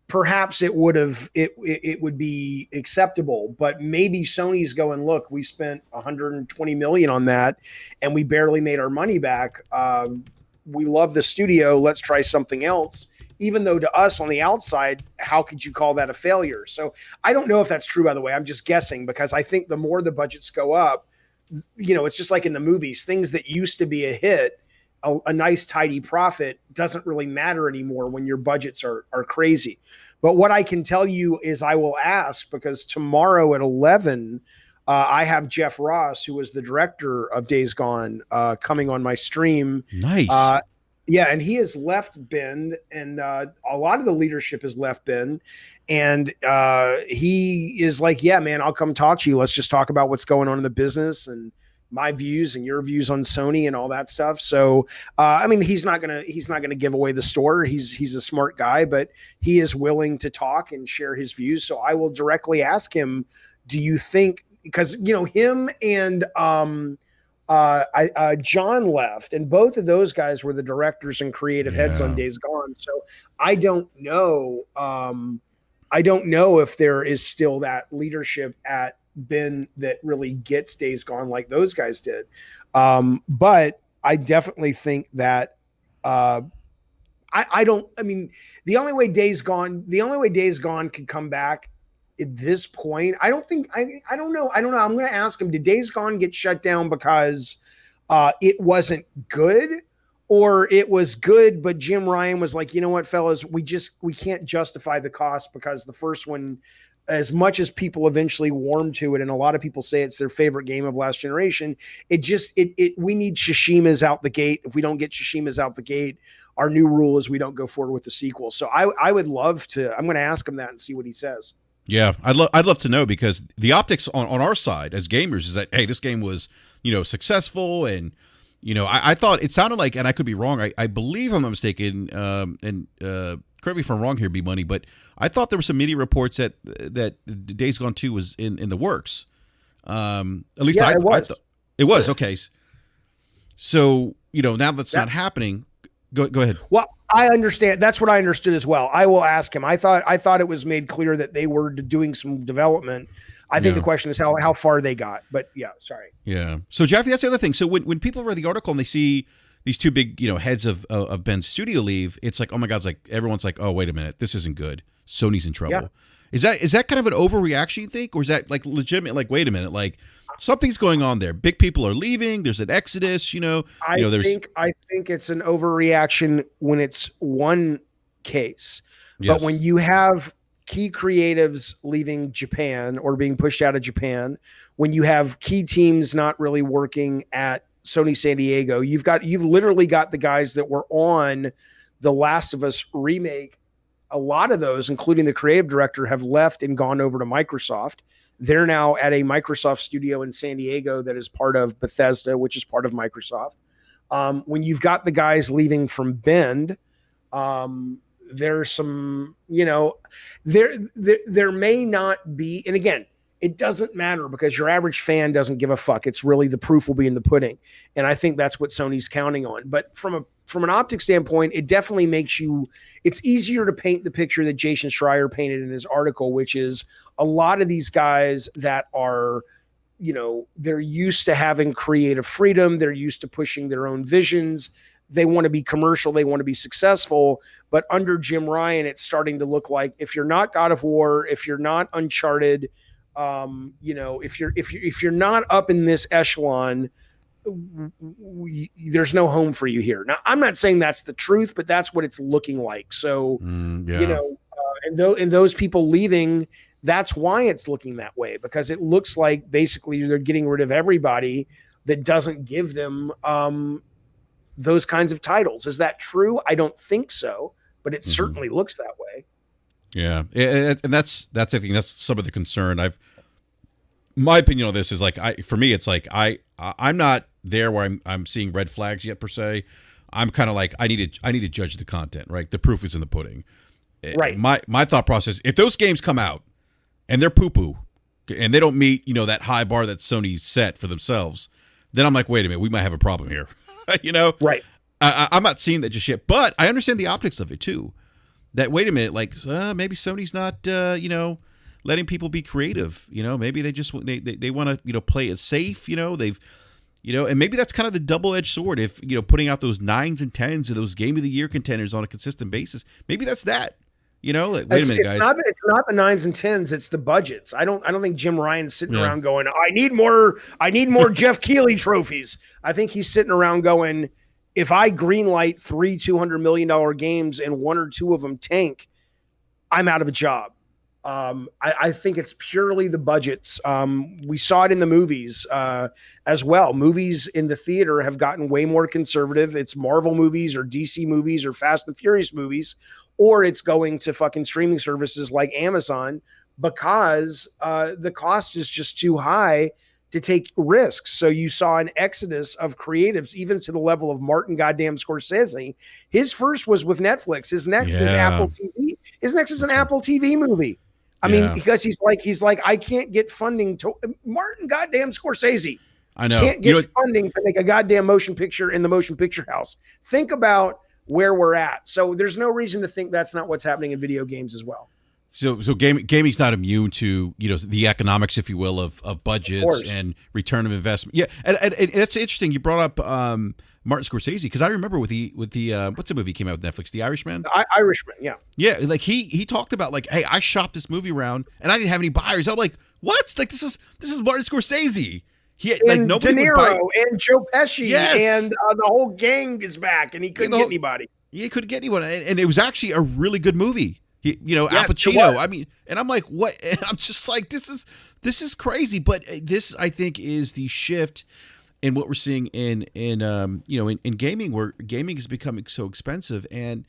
perhaps it would be acceptable. But maybe Sony's going, look, we spent $120 million on that and we barely made our money back. We love the studio. Let's try something else. Even though to us on the outside, how could you call that a failure? So I don't know if that's true, by the way. I'm just guessing, because I think the more the budgets go up, you know, it's just like in the movies, things that used to be a hit, a nice tidy profit doesn't really matter anymore when your budgets are crazy. But what I can tell you is I will ask, because tomorrow at 11, I have Jeff Ross, who was the director of Days Gone, coming on my stream. Nice. Yeah, and he has left Bend, and a lot of the leadership has left Bend. And he is like, yeah, man, I'll come talk to you. Let's just talk about what's going on in the business and my views and your views on Sony and all that stuff. So, I mean, he's not gonna give away the store. He's a smart guy, but he is willing to talk and share his views. So I will directly ask him, do you think, because, you know, him and John left, and both of those guys were the directors and creative heads on Days Gone. So I don't know if there is still that leadership at Ben that really gets Days Gone like those guys did. But I definitely think that I mean, the only way Days Gone could come back at this point, I don't know. I'm going to ask him, did Days Gone get shut down because it wasn't good, or it was good, but Jim Ryan was like, you know what, fellas, we can't justify the cost, because the first one, as much as people eventually warm to it, and a lot of people say it's their favorite game of last generation, we need Tsushima's out the gate. If we don't get Tsushima's out the gate, our new rule is we don't go forward with the sequel. So I would love to, I'm going to ask him that and see what he says. Yeah, I'd love to know, because the optics on our side as gamers is that, hey, this game was, successful, and I thought it sounded like, and I could be wrong. I believe I'm not mistaken, and correct me if I'm wrong here, B Money, but I thought there were some media reports that Days Gone 2 was in the works. At least it was. It was okay. So now that's not happening. Go ahead. Well, I understand. That's what I understood as well. I will ask him. I thought it was made clear that they were doing some development. I think the question is how far they got. But yeah, sorry. Yeah. So Jaffe, that's the other thing. So when people read the article and they see these two big heads of Ben's studio leave, it's like, oh my God, it's like everyone's like, oh wait a minute, this isn't good. Sony's in trouble. Yeah. Is that kind of an overreaction, you think, or is that like legitimate? Like, wait a minute, like something's going on there. Big people are leaving. There's an exodus. I think it's an overreaction when it's one case, yes. But when you have key creatives leaving Japan or being pushed out of Japan, when you have key teams not really working at Sony San Diego, you've literally got the guys that were on the Last of Us remake. A lot of those, including the creative director, have left and gone over to Microsoft. They're now at a Microsoft studio in San Diego that is part of Bethesda, which is part of Microsoft. When you've got the guys leaving from Bend, there's some, there may not be, and again, it doesn't matter because your average fan doesn't give a fuck. It's really the proof will be in the pudding. And I think that's what Sony's counting on. But from an optic standpoint, it definitely makes it's easier to paint the picture that Jason Schreier painted in his article, which is a lot of these guys that are, they're used to having creative freedom. They're used to pushing their own visions. They want to be commercial. They want to be successful. But under Jim Ryan, it's starting to look like if you're not God of War, if you're not Uncharted, if you're not up in this echelon, there's no home for you here. Now, I'm not saying that's the truth, but that's what it's looking like. So, and those people leaving, that's why it's looking that way, because it looks like basically they're getting rid of everybody that doesn't give them those kinds of titles. Is that true? I don't think so, but it certainly looks that way. Yeah, and that's I think that's some of the concern. My opinion on this is like for me it's like I'm not there where I'm seeing red flags yet per se. I'm kind of like I need to judge the content, right? The proof is in the pudding. Right. My thought process, if those games come out and they're poo-poo and they don't meet, that high bar that Sony set for themselves, then I'm like, wait a minute, we might have a problem here. Right. I'm not seeing that just yet, but I understand the optics of it too. That wait a minute, like maybe Sony's not, letting people be creative. Maybe they just they want to play it safe. They've, and maybe that's kind of the double-edged sword. If putting out those 9s and 10s of those Game of the Year contenders on a consistent basis, maybe that's that. Like, wait a minute, guys. It's not the 9s and 10s. It's the budgets. I don't think Jim Ryan's sitting around going, I need more Jeff Keighley trophies. I think he's sitting around going, if I greenlight 3 $200 million games and 1 or 2 of them tank, I'm out of a job. I think it's purely the budgets. We saw it in the movies as well. Movies in the theater have gotten way more conservative. It's Marvel movies or DC movies or Fast and Furious movies, or it's going to fucking streaming services like Amazon because the cost is just too high to take risks. So you saw an exodus of creatives, even to the level of Martin goddamn Scorsese. His first was with Netflix. His next is Apple TV. His next is an Apple TV movie. I mean, because he's like, I can't get funding to Martin goddamn Scorsese. I know. Can't get funding to make a goddamn motion picture in the motion picture house. Think about where we're at. So there's no reason to think that's not what's happening in video games as well. So gaming's not immune to the economics, if you will, of budgets and return of investment. Yeah, and it's interesting. You brought up Martin Scorsese, because I remember with the what's the movie came out with Netflix, The Irishman. Irishman, yeah. Like he talked about like, hey, I shopped this movie around and I didn't have any buyers. I'm like, what? Like this is Martin Scorsese. He had, like nobody De Niro would buy. And Joe Pesci, yes. And the whole gang is back, and he couldn't get anybody. He couldn't get anyone, and it was actually a really good movie. Al Pacino. I mean, and I'm like, what? And I'm just like, this is crazy. But this, I think, is the shift in what we're seeing in gaming, where gaming is becoming so expensive. And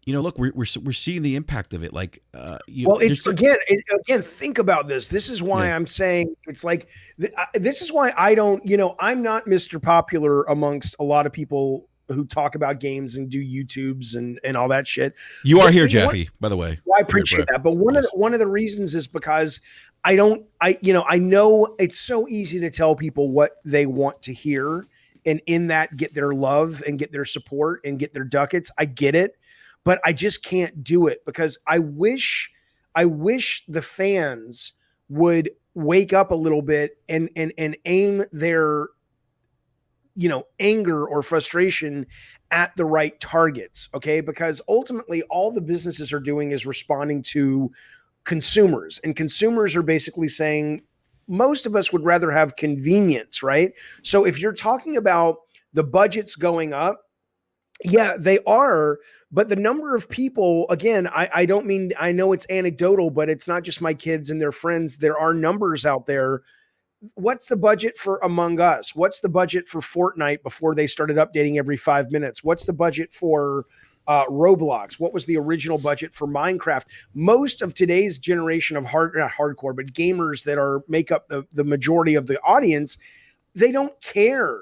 look, we're seeing the impact of it. Like, well, it's again, think about this. This is why I'm saying it's like, this is why I don't, I'm not Mr. Popular amongst a lot of people who talk about games and do YouTubes and all that shit. You are here, Jaffe, by the way. Well, I appreciate that. But one of the reasons is because I know it's so easy to tell people what they want to hear, and in that get their love and get their support and get their ducats. I get it, but I just can't do it because I wish the fans would wake up a little bit and aim their anger or frustration at the right targets. Okay. Because ultimately all the businesses are doing is responding to consumers, and consumers are basically saying most of us would rather have convenience, right? So if you're talking about the budgets going up, yeah, they are. But the number of people, again, I don't mean, I know it's anecdotal, but it's not just my kids and their friends. There are numbers out there. What's the budget for Among Us? What's the budget for Fortnite before they started updating every 5 minutes? What's the budget for Roblox? What was the original budget for Minecraft? Most of today's generation of not hardcore, but gamers that make up the majority of the audience, they don't care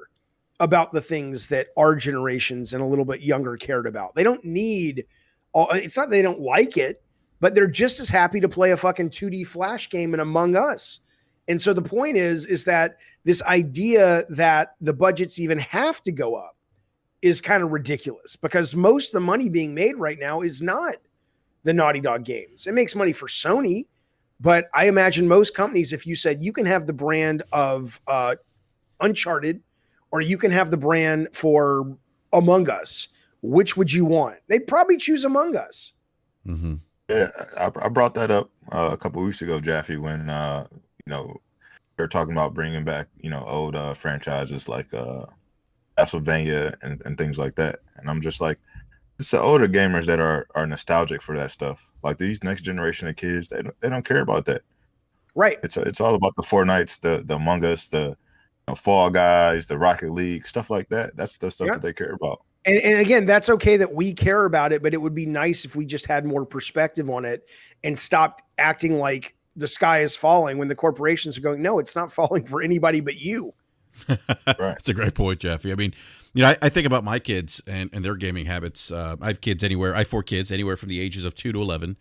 about the things that our generations and a little bit younger cared about. They don't need it's not they don't like it, but they're just as happy to play a fucking 2D Flash game in Among Us. And so the point is that this idea that the budgets even have to go up is kind of ridiculous, because most of the money being made right now is not the Naughty Dog games. It makes money for Sony, but I imagine most companies, if you said you can have the brand of Uncharted or you can have the brand for Among Us, which would you want? They'd probably choose Among Us. Mm-hmm. Yeah, I brought that up a couple of weeks ago, Jaffe, when they're talking about bringing back old franchises like Castlevania and things like that, and I'm just like, it's the older gamers that are nostalgic for that stuff. Like these next generation of kids, they don't care about that. Right. It's all about the Fortnites, the Among Us, the Fall Guys, the Rocket League, stuff like that. That's the stuff that they care about. And again, that's okay that we care about it, but it would be nice if we just had more perspective on it and stopped acting like the sky is falling when the corporations are going, no, it's not falling for anybody but you. Right. That's a great point, Jaffe. I mean, I think about my kids and their gaming habits. I have kids anywhere. I have 4 kids anywhere from the ages of 2 to 11.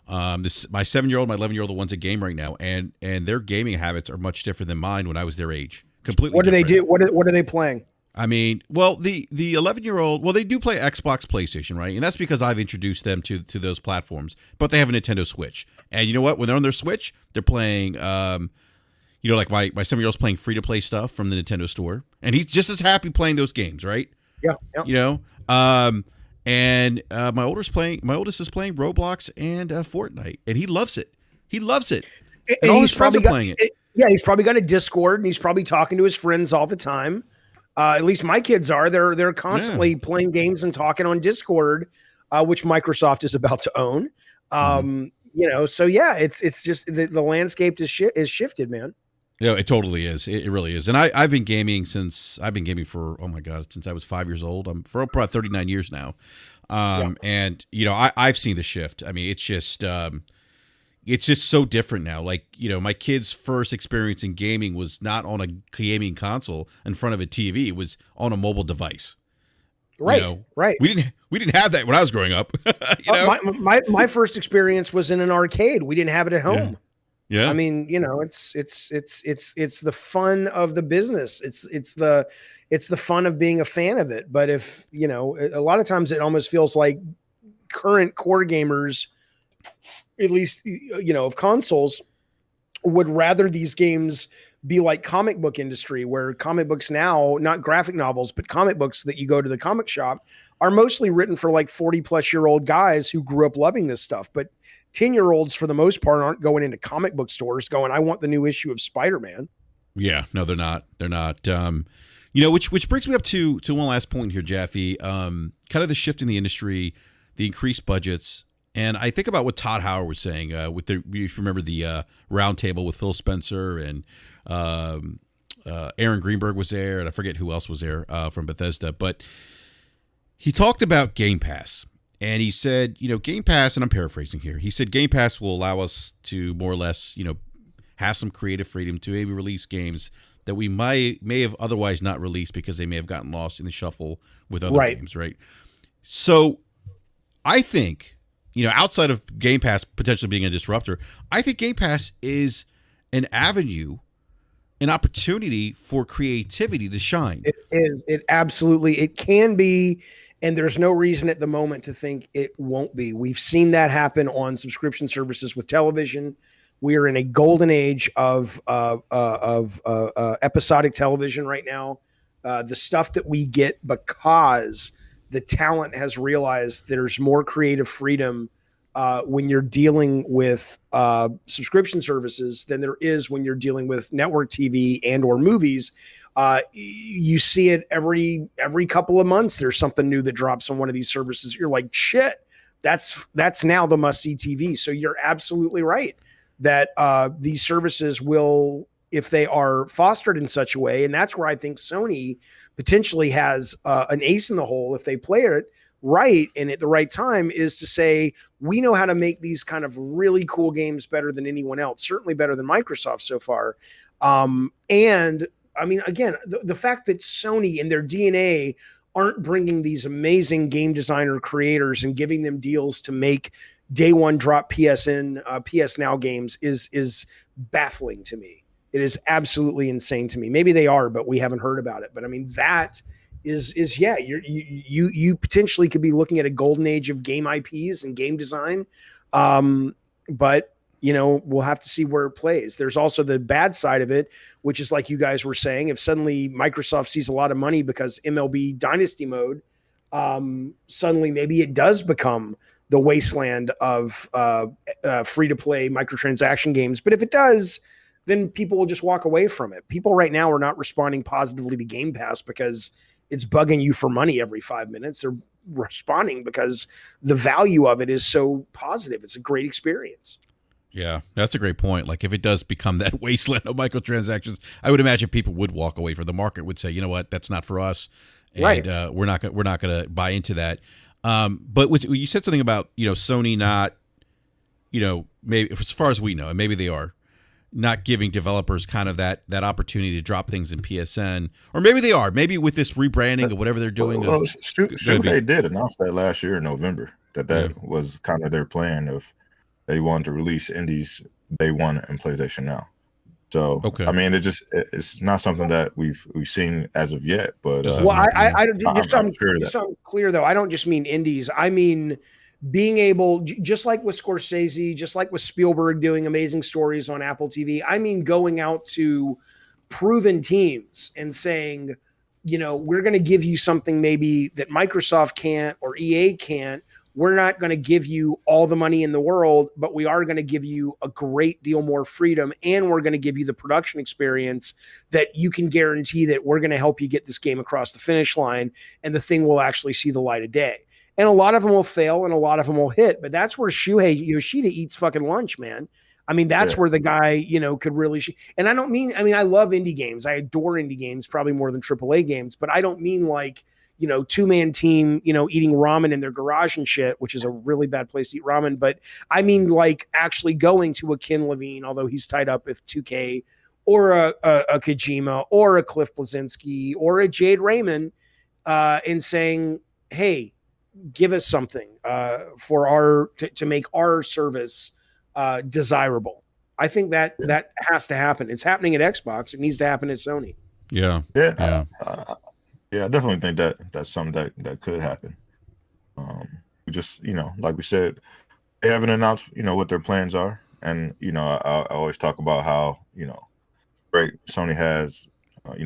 My 7-year-old, my 11-year-old, the one's a game right now, and their gaming habits are much different than mine when I was their age. Completely. What do different. they do? What are they playing? I mean, well, the 11-year-old, well, they do play Xbox, PlayStation, right? And that's because I've introduced them to those platforms. But they have a Nintendo Switch, and you know what? When they're on their Switch, they're playing, like my 7-year-old's playing free-to-play stuff from the Nintendo store, and he's just as happy playing those games, right? Yeah. And my oldest is playing Roblox and Fortnite, and he loves it. He loves it, and all his friends are playing it. Yeah, he's probably got a Discord, and he's probably talking to his friends all the time. At least my kids are. They're constantly playing games and talking on Discord, which Microsoft is about to own. So yeah, it's just the landscape is shifted, man. Yeah, it totally is. It really is. And I've been gaming since for, oh my God, since I was 5 years old. I'm for probably 39 years now. And I've seen the shift. I mean, it's just so different now. Like, my kid's first experience in gaming was not on a gaming console in front of a TV. It was on a mobile device. Right. Right. We didn't have that when I was growing up. My first experience was in an arcade. We didn't have it at home. Yeah. I mean, it's the fun of the business. It's the fun of being a fan of it. But if, a lot of times it almost feels like current core gamers, at least, of consoles, would rather these games be like comic book industry, where comic books now, not graphic novels, but comic books that you go to the comic shop, are mostly written for like 40-plus-year-old guys who grew up loving this stuff. But 10-year-olds, for the most part, aren't going into comic book stores going, I want the new issue of Spider-Man. Yeah, no, they're not. They're not. Which brings me up to one last point here, Jaffe. Kind of the shift in the industry, the increased budgets. And I think about what Todd Howard was saying if you remember the roundtable with Phil Spencer and Aaron Greenberg was there, and I forget who else was there from Bethesda. But he talked about Game Pass. And he said, Game Pass, and I'm paraphrasing here. He said Game Pass will allow us to more or less, have some creative freedom to maybe release games that we may have otherwise not released because they may have gotten lost in the shuffle with other games, right? So I think, outside of Game Pass potentially being a disruptor, I think Game Pass is an avenue, an opportunity for creativity to shine. It is. It absolutely, it can be. And there's no reason at the moment to think it won't be. We've seen that happen on subscription services with television. We are in a golden age of episodic television right now. The stuff that we get because the talent has realized there's more creative freedom when you're dealing with subscription services than there is when you're dealing with network TV and or movies. You see it every couple of months. There's something new that drops on one of these services. You're like, shit, that's now the must-see TV. So you're absolutely right that these services will, if they are fostered in such a way, and that's where I think Sony potentially has an ace in the hole if they play it right and at the right time, is to say, we know how to make these kind of really cool games better than anyone else, certainly better than Microsoft so far. And I mean, again, the fact that Sony in their DNA aren't bringing these amazing game designer creators and giving them deals to make day one drop PS Now games is baffling to me. It is absolutely insane to me. Maybe they are, but we haven't heard about it. But I mean, that is you potentially could be looking at a golden age of game IPs and game design. But we'll have to see where it plays. There's also the bad side of it, which is like you guys were saying, if suddenly Microsoft sees a lot of money because MLB Dynasty Mode, suddenly maybe it does become the wasteland of free-to-play microtransaction games. But if it does, then people will just walk away from it. People right now are not responding positively to Game Pass because it's bugging you for money every 5 minutes. They're responding because the value of it is so positive. It's a great experience. Yeah, that's a great point. Like if it does become that wasteland of microtransactions, I would imagine people would walk away from the market, would say, you know what, that's not for us. And right. We're not going to buy into that. But you said something about, Sony not, maybe as far as we know, and maybe they are not giving developers kind of that opportunity to drop things in PSN, or maybe they are, maybe with this rebranding or whatever they're doing. Well, they did announce that last year in November, that was kind of their plan of, they wanted to release indies day one and PlayStation Now. So, okay. I mean, it's not something that we've seen as of yet. But so I'm clear though, I don't just mean indies. I mean being able, just like with Scorsese, just like with Spielberg doing amazing stories on Apple TV. I mean going out to proven teams and saying, we're going to give you something maybe that Microsoft can't or EA can't. We're not going to give you all the money in the world, but we are going to give you a great deal more freedom, and we're going to give you the production experience that you can guarantee that we're going to help you get this game across the finish line, and the thing will actually see the light of day. And a lot of them will fail, and a lot of them will hit, but that's where Shuhei Yoshida eats fucking lunch, man. I mean, that's where the guy, could really and I love indie games. I adore indie games, probably more than AAA games, but I don't mean like, two-man team, eating ramen in their garage and shit, which is a really bad place to eat ramen. But I mean, like actually going to a Ken Levine, although he's tied up with 2K, or a Kojima, or a Cliff Bleszinski, or a Jade Raymond, and saying, hey, give us something to make our service desirable. I think that has to happen. It's happening at Xbox. It needs to happen at Sony. Yeah. Yeah, I definitely think that's something that could happen. We just, like we said, they haven't announced, what their plans are. And, I always talk about how, great Sony has,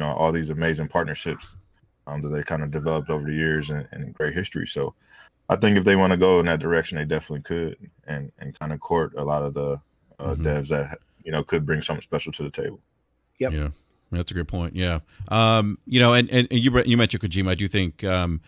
all these amazing partnerships that they kind of developed over the years and great history. So I think if they want to go in that direction, they definitely could and kind of court a lot of the devs that, could bring something special to the table. Yep. Yeah. That's a good point. Yeah. And you mentioned Kojima. I do think the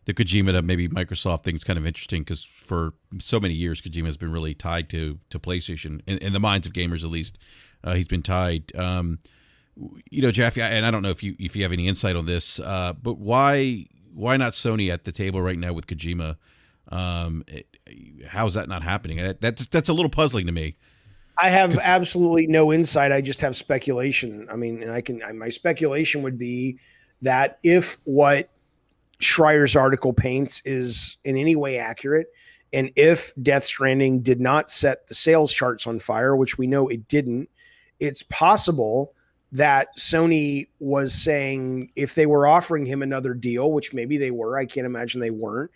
Kojima that maybe Microsoft thinks kind of interesting because for so many years, Kojima has been really tied to PlayStation in the minds of gamers, at least. He's been tied. Jaffe, and I don't know if you have any insight on this, but why not Sony at the table right now with Kojima? How is that not happening? That's a little puzzling to me. I have absolutely no insight. I just have speculation. I mean, and my speculation would be that if what Schreier's article paints is in any way accurate, and if Death Stranding did not set the sales charts on fire, which we know it didn't, it's possible that Sony was saying if they were offering him another deal, which maybe they were, I can't imagine they weren't,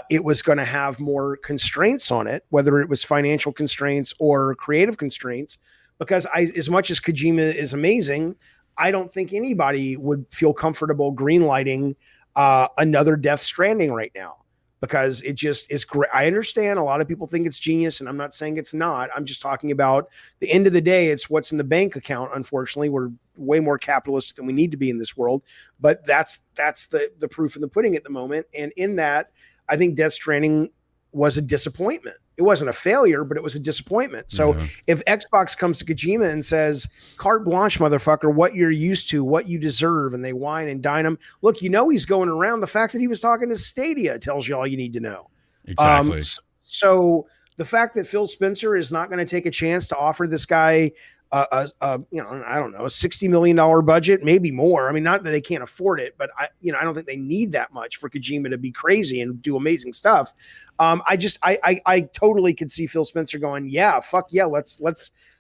it was going to have more constraints on it, whether it was financial constraints or creative constraints, because as much as Kojima is amazing, I don't think anybody would feel comfortable greenlighting another Death Stranding right now, because it just is great. I understand a lot of people think it's genius, and I'm not saying it's not. I'm just talking about the end of the day, it's what's in the bank account. Unfortunately, we're way more capitalistic than we need to be in this world, but that's the proof in the pudding at the moment. And in that, I think Death Stranding was a disappointment. It wasn't a failure, but it was a disappointment. So if Xbox comes to Kojima and says, carte blanche, motherfucker, what you're used to, what you deserve, and they wine and dine him, look, he's going around. The fact that he was talking to Stadia tells you all you need to know. Exactly. So the fact that Phil Spencer is not going to take a chance to offer this guy I don't know, a $60 million budget, maybe more. I mean, not that they can't afford it, but I don't think they need that much for Kojima to be crazy and do amazing stuff. I totally could see Phil Spencer going, yeah, fuck yeah, let's,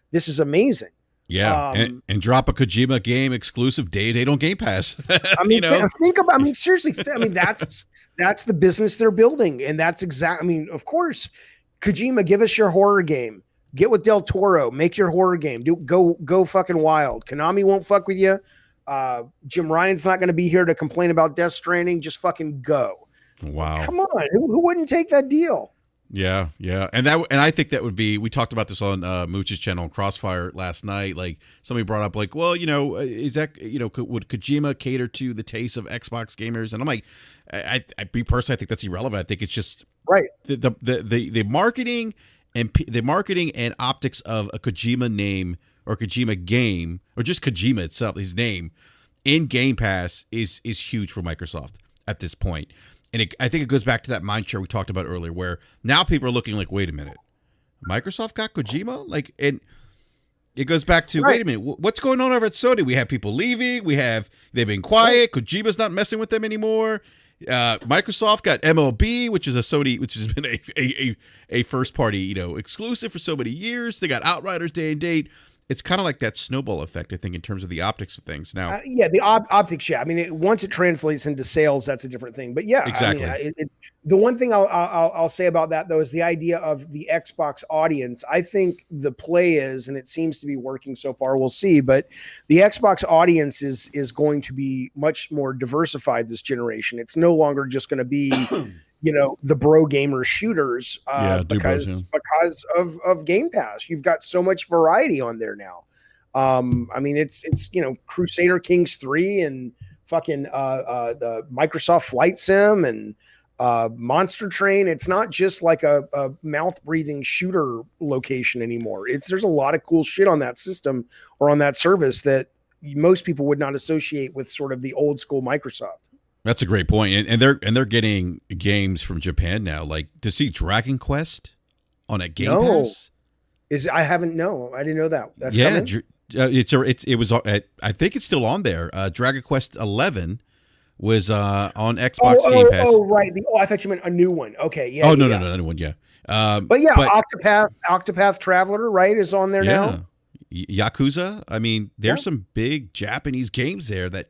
this is amazing. Yeah, and drop a Kojima game exclusive day on Game Pass. I mean, think about. I mean, seriously. I mean, that's the business they're building, and that's exactly. I mean, of course, Kojima, give us your horror game. Get with Del Toro, make your horror game. Go fucking wild. Konami won't fuck with you. Jim Ryan's not going to be here to complain about Death Stranding. Just fucking go. Wow. Come on, who wouldn't take that deal? Yeah, and I think that would be. We talked about this on Mooch's channel on Crossfire last night. Like somebody brought up, like, well, is that would Kojima cater to the taste of Xbox gamers? And I'm like, I personally, I think that's irrelevant. I think it's just right. The marketing and the marketing and optics of a Kojima name or Kojima game or just Kojima itself, his name in Game Pass is huge for Microsoft at this point. And I think it goes back to that mind share we talked about earlier, where now people are looking like, wait a minute, Microsoft got Kojima? Like, and it goes back to, wait a minute, what's going on over at Sony? We have people leaving. They've been quiet. Kojima's not messing with them anymore. Microsoft got MLB, which is a Sony, which has been a first party, exclusive for so many years. They got Outriders day and date. It's kind of like that snowball effect, I think, in terms of the optics of things. Now, the optics, yeah. I mean, once it translates into sales, that's a different thing. But yeah, exactly. I mean, the one thing I'll say about that though is the idea of the Xbox audience. I think the play is, and it seems to be working so far. We'll see, but the Xbox audience is going to be much more diversified this generation. It's no longer just going to be. The bro gamer shooters because of Game Pass. You've got so much variety on there now. I mean, it's Crusader Kings 3 and fucking the Microsoft Flight Sim and Monster Train. It's not just like a mouth breathing shooter location anymore. There's a lot of cool shit on that system or on that service that most people would not associate with sort of the old school Microsoft. That's a great point, and they're getting games from Japan now. Like to see Dragon Quest on a Game Pass. I didn't know that. That's coming? It was. I think it's still on there. Dragon Quest 11 was on Xbox Game Pass. Oh, right. I thought you meant a new one. Okay, yeah. Oh no, a new one. Yeah. Octopath Traveler, right, is on there now. Yakuza. I mean, there's some big Japanese games there that.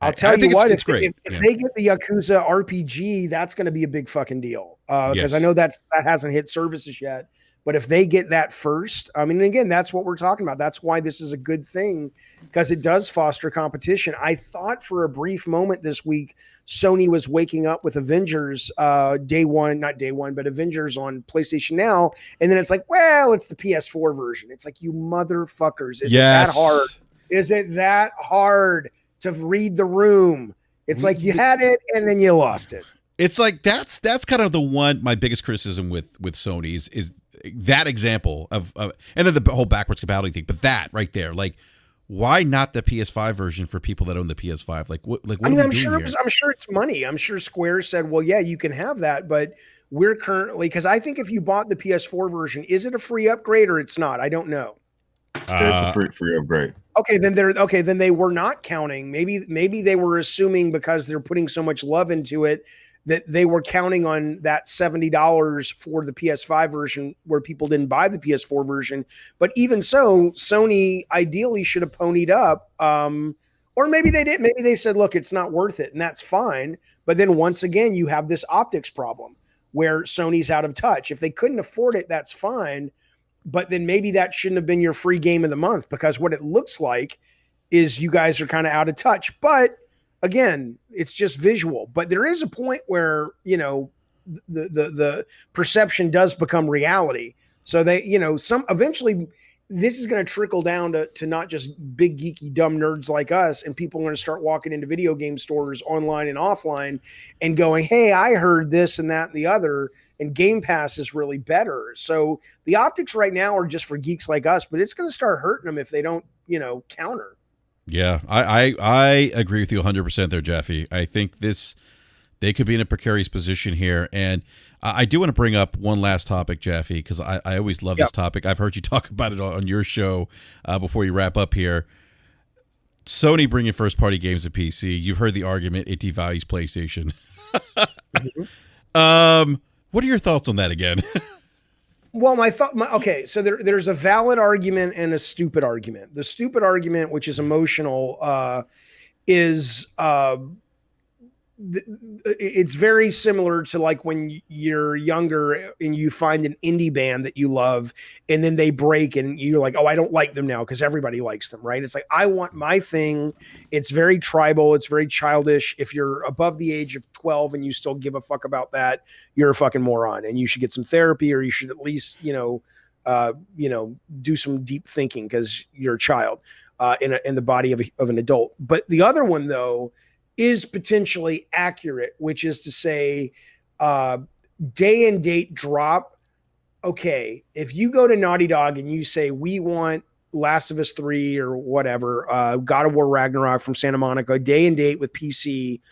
I'll tell you what, if they get the Yakuza RPG, that's going to be a big fucking deal. Because I know that hasn't hit services yet. But if they get that first, I mean, again, that's what we're talking about. That's why this is a good thing, because it does foster competition. I thought for a brief moment this week, Sony was waking up with Avengers not day one, but Avengers on PlayStation Now. And then it's like, well, it's the PS4 version. It's like, you motherfuckers. Is it that hard? Is it that hard to read the room? It's like you had it and then you lost it. It's like that's kind of my biggest criticism with Sony is that example of and then the whole backwards compatibility thing. But that right there, like, why not the PS5 version for people that own the PS5? Like what? I mean, I'm sure it's money. I'm sure Square said, well, yeah, you can have that, but we're currently, because I think if you bought the PS4 version, is it a free upgrade or it's not? I don't know. It's a free upgrade. Okay, then they were not counting. Maybe they were assuming because they're putting so much love into it that they were counting on that $70 for the PS5 version where people didn't buy the PS4 version. But even so, Sony ideally should have ponied up. Or maybe they did. Maybe they said, look, it's not worth it, and that's fine. But then once again, you have this optics problem where Sony's out of touch. If they couldn't afford it, that's fine. But then maybe that shouldn't have been your free game of the month, because what it looks like is you guys are kind of out of touch. But again, it's just visual. But there is a point where, you know, the perception does become reality. So they, you know, eventually this is going to trickle down to not just big geeky dumb nerds like us, and people are going to start walking into video game stores online and offline and going, hey, I heard this and that and the other, and Game Pass is really better. So the optics right now are just for geeks like us, but it's going to start hurting them if they don't, you know, counter. Yeah, I agree with you 100% there, Jaffe. I think they could be in a precarious position here. And I do want to bring up one last topic, Jaffe, because I always love this topic. I've heard you talk about it on your show before you wrap up here. Sony bringing first-party games to PC. You've heard the argument, it devalues PlayStation. What are your thoughts on that again? Well, okay, so there's a valid argument and a stupid argument. The stupid argument, which is emotional, is it's very similar to like when you're younger and you find an indie band that you love and then they break and you're like, oh, I don't like them now because everybody likes them, right? It's like, I want my thing. It's very tribal. It's very childish. If you're above the age of 12 and you still give a fuck about that, you're a fucking moron, and you should get some therapy, or you should at least, do some deep thinking because you're a child in the body of an adult. But the other one, though, is potentially accurate, which is to say day and date drop. Okay, if you go to Naughty Dog and you say, we want Last of Us 3 or whatever, God of War Ragnarok from Santa Monica, day and date with PC,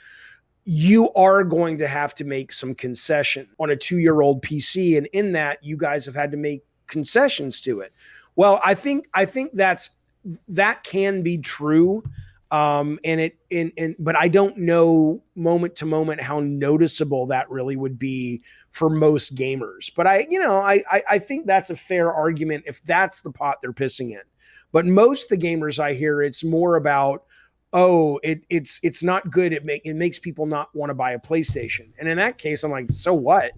you are going to have to make some concession on a 2-year-old PC. And in that, you guys have had to make concessions to it. Well, I think that can be true. But I don't know moment to moment how noticeable that really would be for most gamers. But I think that's a fair argument if that's the pot they're pissing in. But most of the gamers I hear, it's more about, it's not good. It makes people not want to buy a PlayStation. And in that case, I'm like, so what?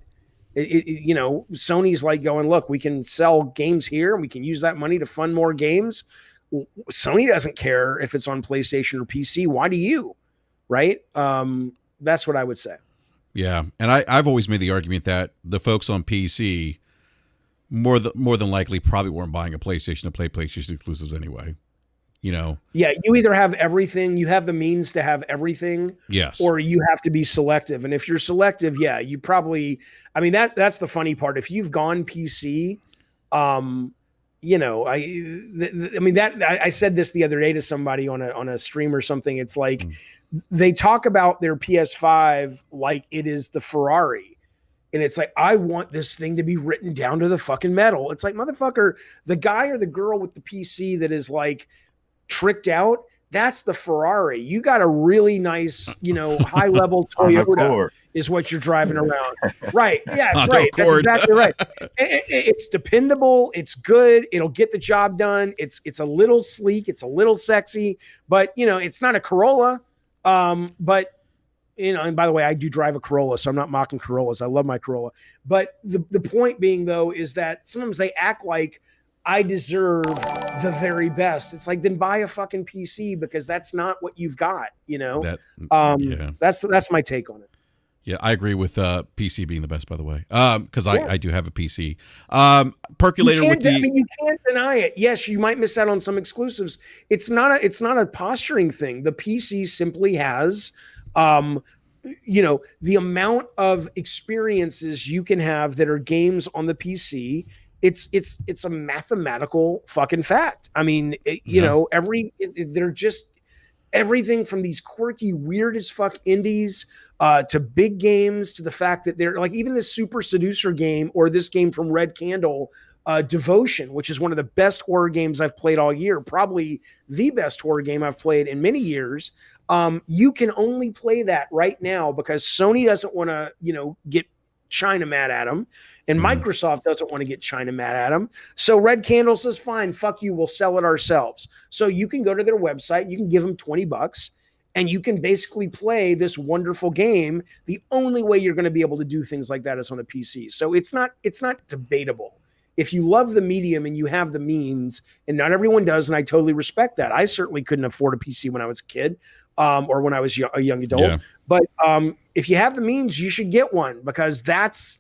Sony's like going, look, we can sell games here and we can use that money to fund more games. Sony doesn't care if it's on PlayStation or PC. Why do you? Right? That's what I would say. Yeah, and I've always made the argument that the folks on PC more than likely probably weren't buying a PlayStation to play PlayStation exclusives anyway. Yeah, you either have everything, you have the means to have everything, yes, or you have to be selective. And if you're selective, you probably, that's the funny part. If you've gone PC, I said this the other day to somebody on a stream or something. It's like they talk about their PS5 like it is the Ferrari. And it's like, I want this thing to be written down to the fucking metal. It's like, motherfucker, the guy or the girl with the PC that is like tricked out, that's the Ferrari. You got a really nice, high level Toyota is what you're driving around. Right. Yeah, that's right. That's exactly right. It's dependable. It's good. It'll get the job done. It's a little sleek. It's a little sexy, but it's not a Corolla. And by the way, I do drive a Corolla, so I'm not mocking Corollas. I love my Corolla. But the point being, though, is that sometimes they act like I deserve the very best. It's like, then buy a fucking PC, because that's not what you've got, That's my take on it. Yeah, I agree with PC being the best, by the way, because I do have a PC. Percolator with you can't deny it. Yes, you might miss out on some exclusives. It's not a posturing thing. The PC simply has, the amount of experiences you can have that are games on the PC. It's a mathematical fucking fact. They're just, everything from these quirky, weird as fuck indies to big games, to the fact that they're like even this Super Seducer game or this game from Red Candle, Devotion, which is one of the best horror games I've played all year, probably the best horror game I've played in many years. You can only play that right now because Sony doesn't want to, get China mad at them, and Microsoft doesn't want to get China mad at them. So Red Candle says, fine, fuck you, we'll sell it ourselves. So you can go to their website, you can give them $20, and you can basically play this wonderful game. The only way you're going to be able to do things like that is on a PC. So it's not debatable. If you love the medium and you have the means, and not everyone does, and I totally respect that. I certainly couldn't afford a PC when I was a kid, or when I was a young adult. Yeah. But if you have the means, you should get one, because that's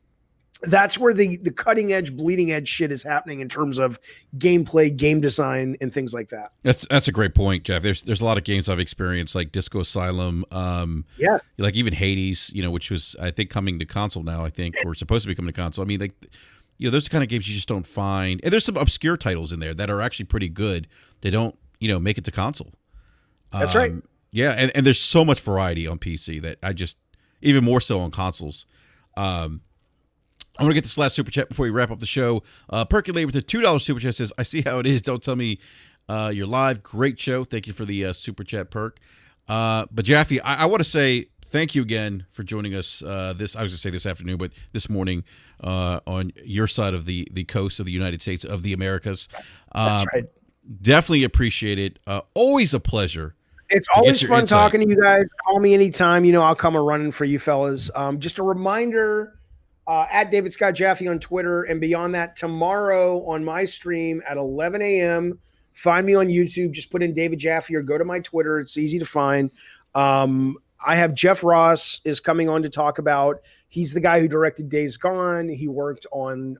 where the cutting edge, bleeding edge shit is happening in terms of gameplay, game design, and things like that. That's a great point, Jeff. There's a lot of games I've experienced, like Disco Asylum, like even Hades, which was, I think, coming to console now, or supposed to be coming to console. I mean, like, those kind of games you just don't find. And there's some obscure titles in there that are actually pretty good. They don't, make it to console. That's right. Yeah, and there's so much variety on PC that I just, even more so on consoles. I want to get this last super chat before we wrap up the show. Percolate with the $2 super chat says, I see how it is. Don't tell me you're live. Great show. Thank you for the super chat, Perk. But Jaffe, I want to say thank you again for joining us I was going to say this afternoon, but this morning on your side of the coast of the United States of the Americas. That's right. Definitely appreciate it. Always a pleasure. It's always fun talking to you guys. Call me anytime. I'll come a running for you fellas. Just a reminder, at David Scott Jaffe on Twitter, and beyond that, tomorrow on my stream at 11 a.m., find me on YouTube. Just put in David Jaffe or go to my Twitter. It's easy to find. I have Jeff Ross is coming on to talk about. He's the guy who directed Days Gone. He worked on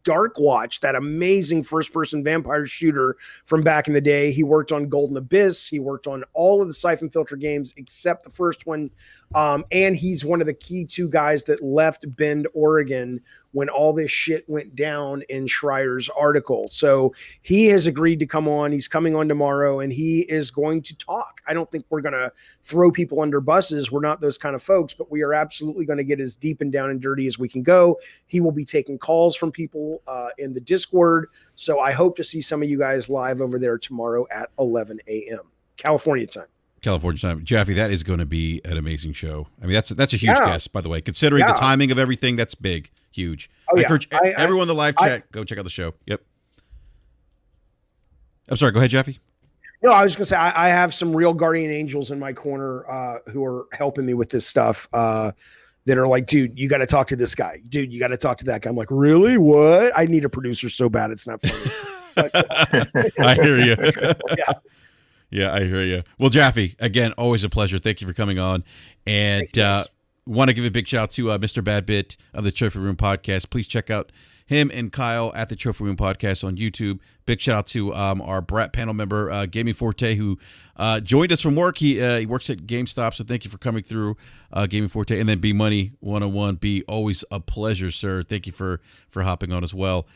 Dark Watch, that amazing first-person vampire shooter from back in the day. He worked on Golden Abyss. He worked on all of the Siphon Filter games except the first one. And he's one of the key two guys that left Bend, Oregon when all this shit went down in Schreier's article. So he has agreed to come on. He's coming on tomorrow, and he is going to talk. I don't think we're going to throw people under buses. We're not those kind of folks, but we are absolutely going to get as deep and down and dirty as we can go. He will be taking calls from people in the Discord. So I hope to see some of you guys live over there tomorrow at 11 a.m. California time. Jaffe, that is going to be an amazing show. I mean, that's a huge guest, by the way. Considering the timing of everything, that's big, huge. I encourage everyone in the live chat, go check out the show. Yep. I'm sorry, go ahead, Jaffe. No, I was going to say, I have some real guardian angels in my corner who are helping me with this stuff that are like, dude, you got to talk to this guy. Dude, you got to talk to that guy. I'm like, really? What? I need a producer so bad it's not funny. I hear you. Yeah. Yeah, I hear you. Well, Jaffe, again, always a pleasure. Thank you for coming on. And want to give a big shout out to Mr. Badbit of the Trophy Room Podcast. Please check out him and Kyle at the Trophy Room Podcast on YouTube. Big shout out to our BRAP panel member, Gaming Forte, who joined us from work. He works at GameStop, so thank you for coming through, Gaming Forte. And then B Money 101. B, always a pleasure, sir. Thank you for hopping on as well.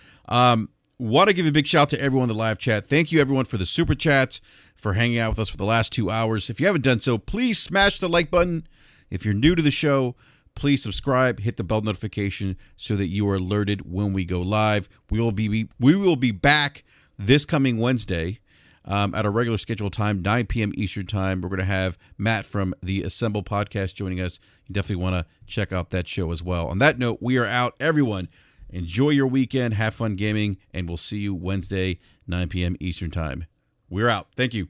Want to give a big shout out to everyone in the live chat. Thank you, everyone, for the super chats, for hanging out with us for the last 2 hours. If you haven't done so, please smash the like button. If you're new to the show, please subscribe, hit the bell notification so that you are alerted when we go live. We will be back this coming Wednesday at a regular scheduled time, 9 p.m. Eastern time. We're going to have Matt from the Assemble podcast joining us. You definitely want to check out that show as well. On that note, we are out. Everyone, enjoy your weekend, have fun gaming, and we'll see you Wednesday, 9 p.m. Eastern time. We're out. Thank you.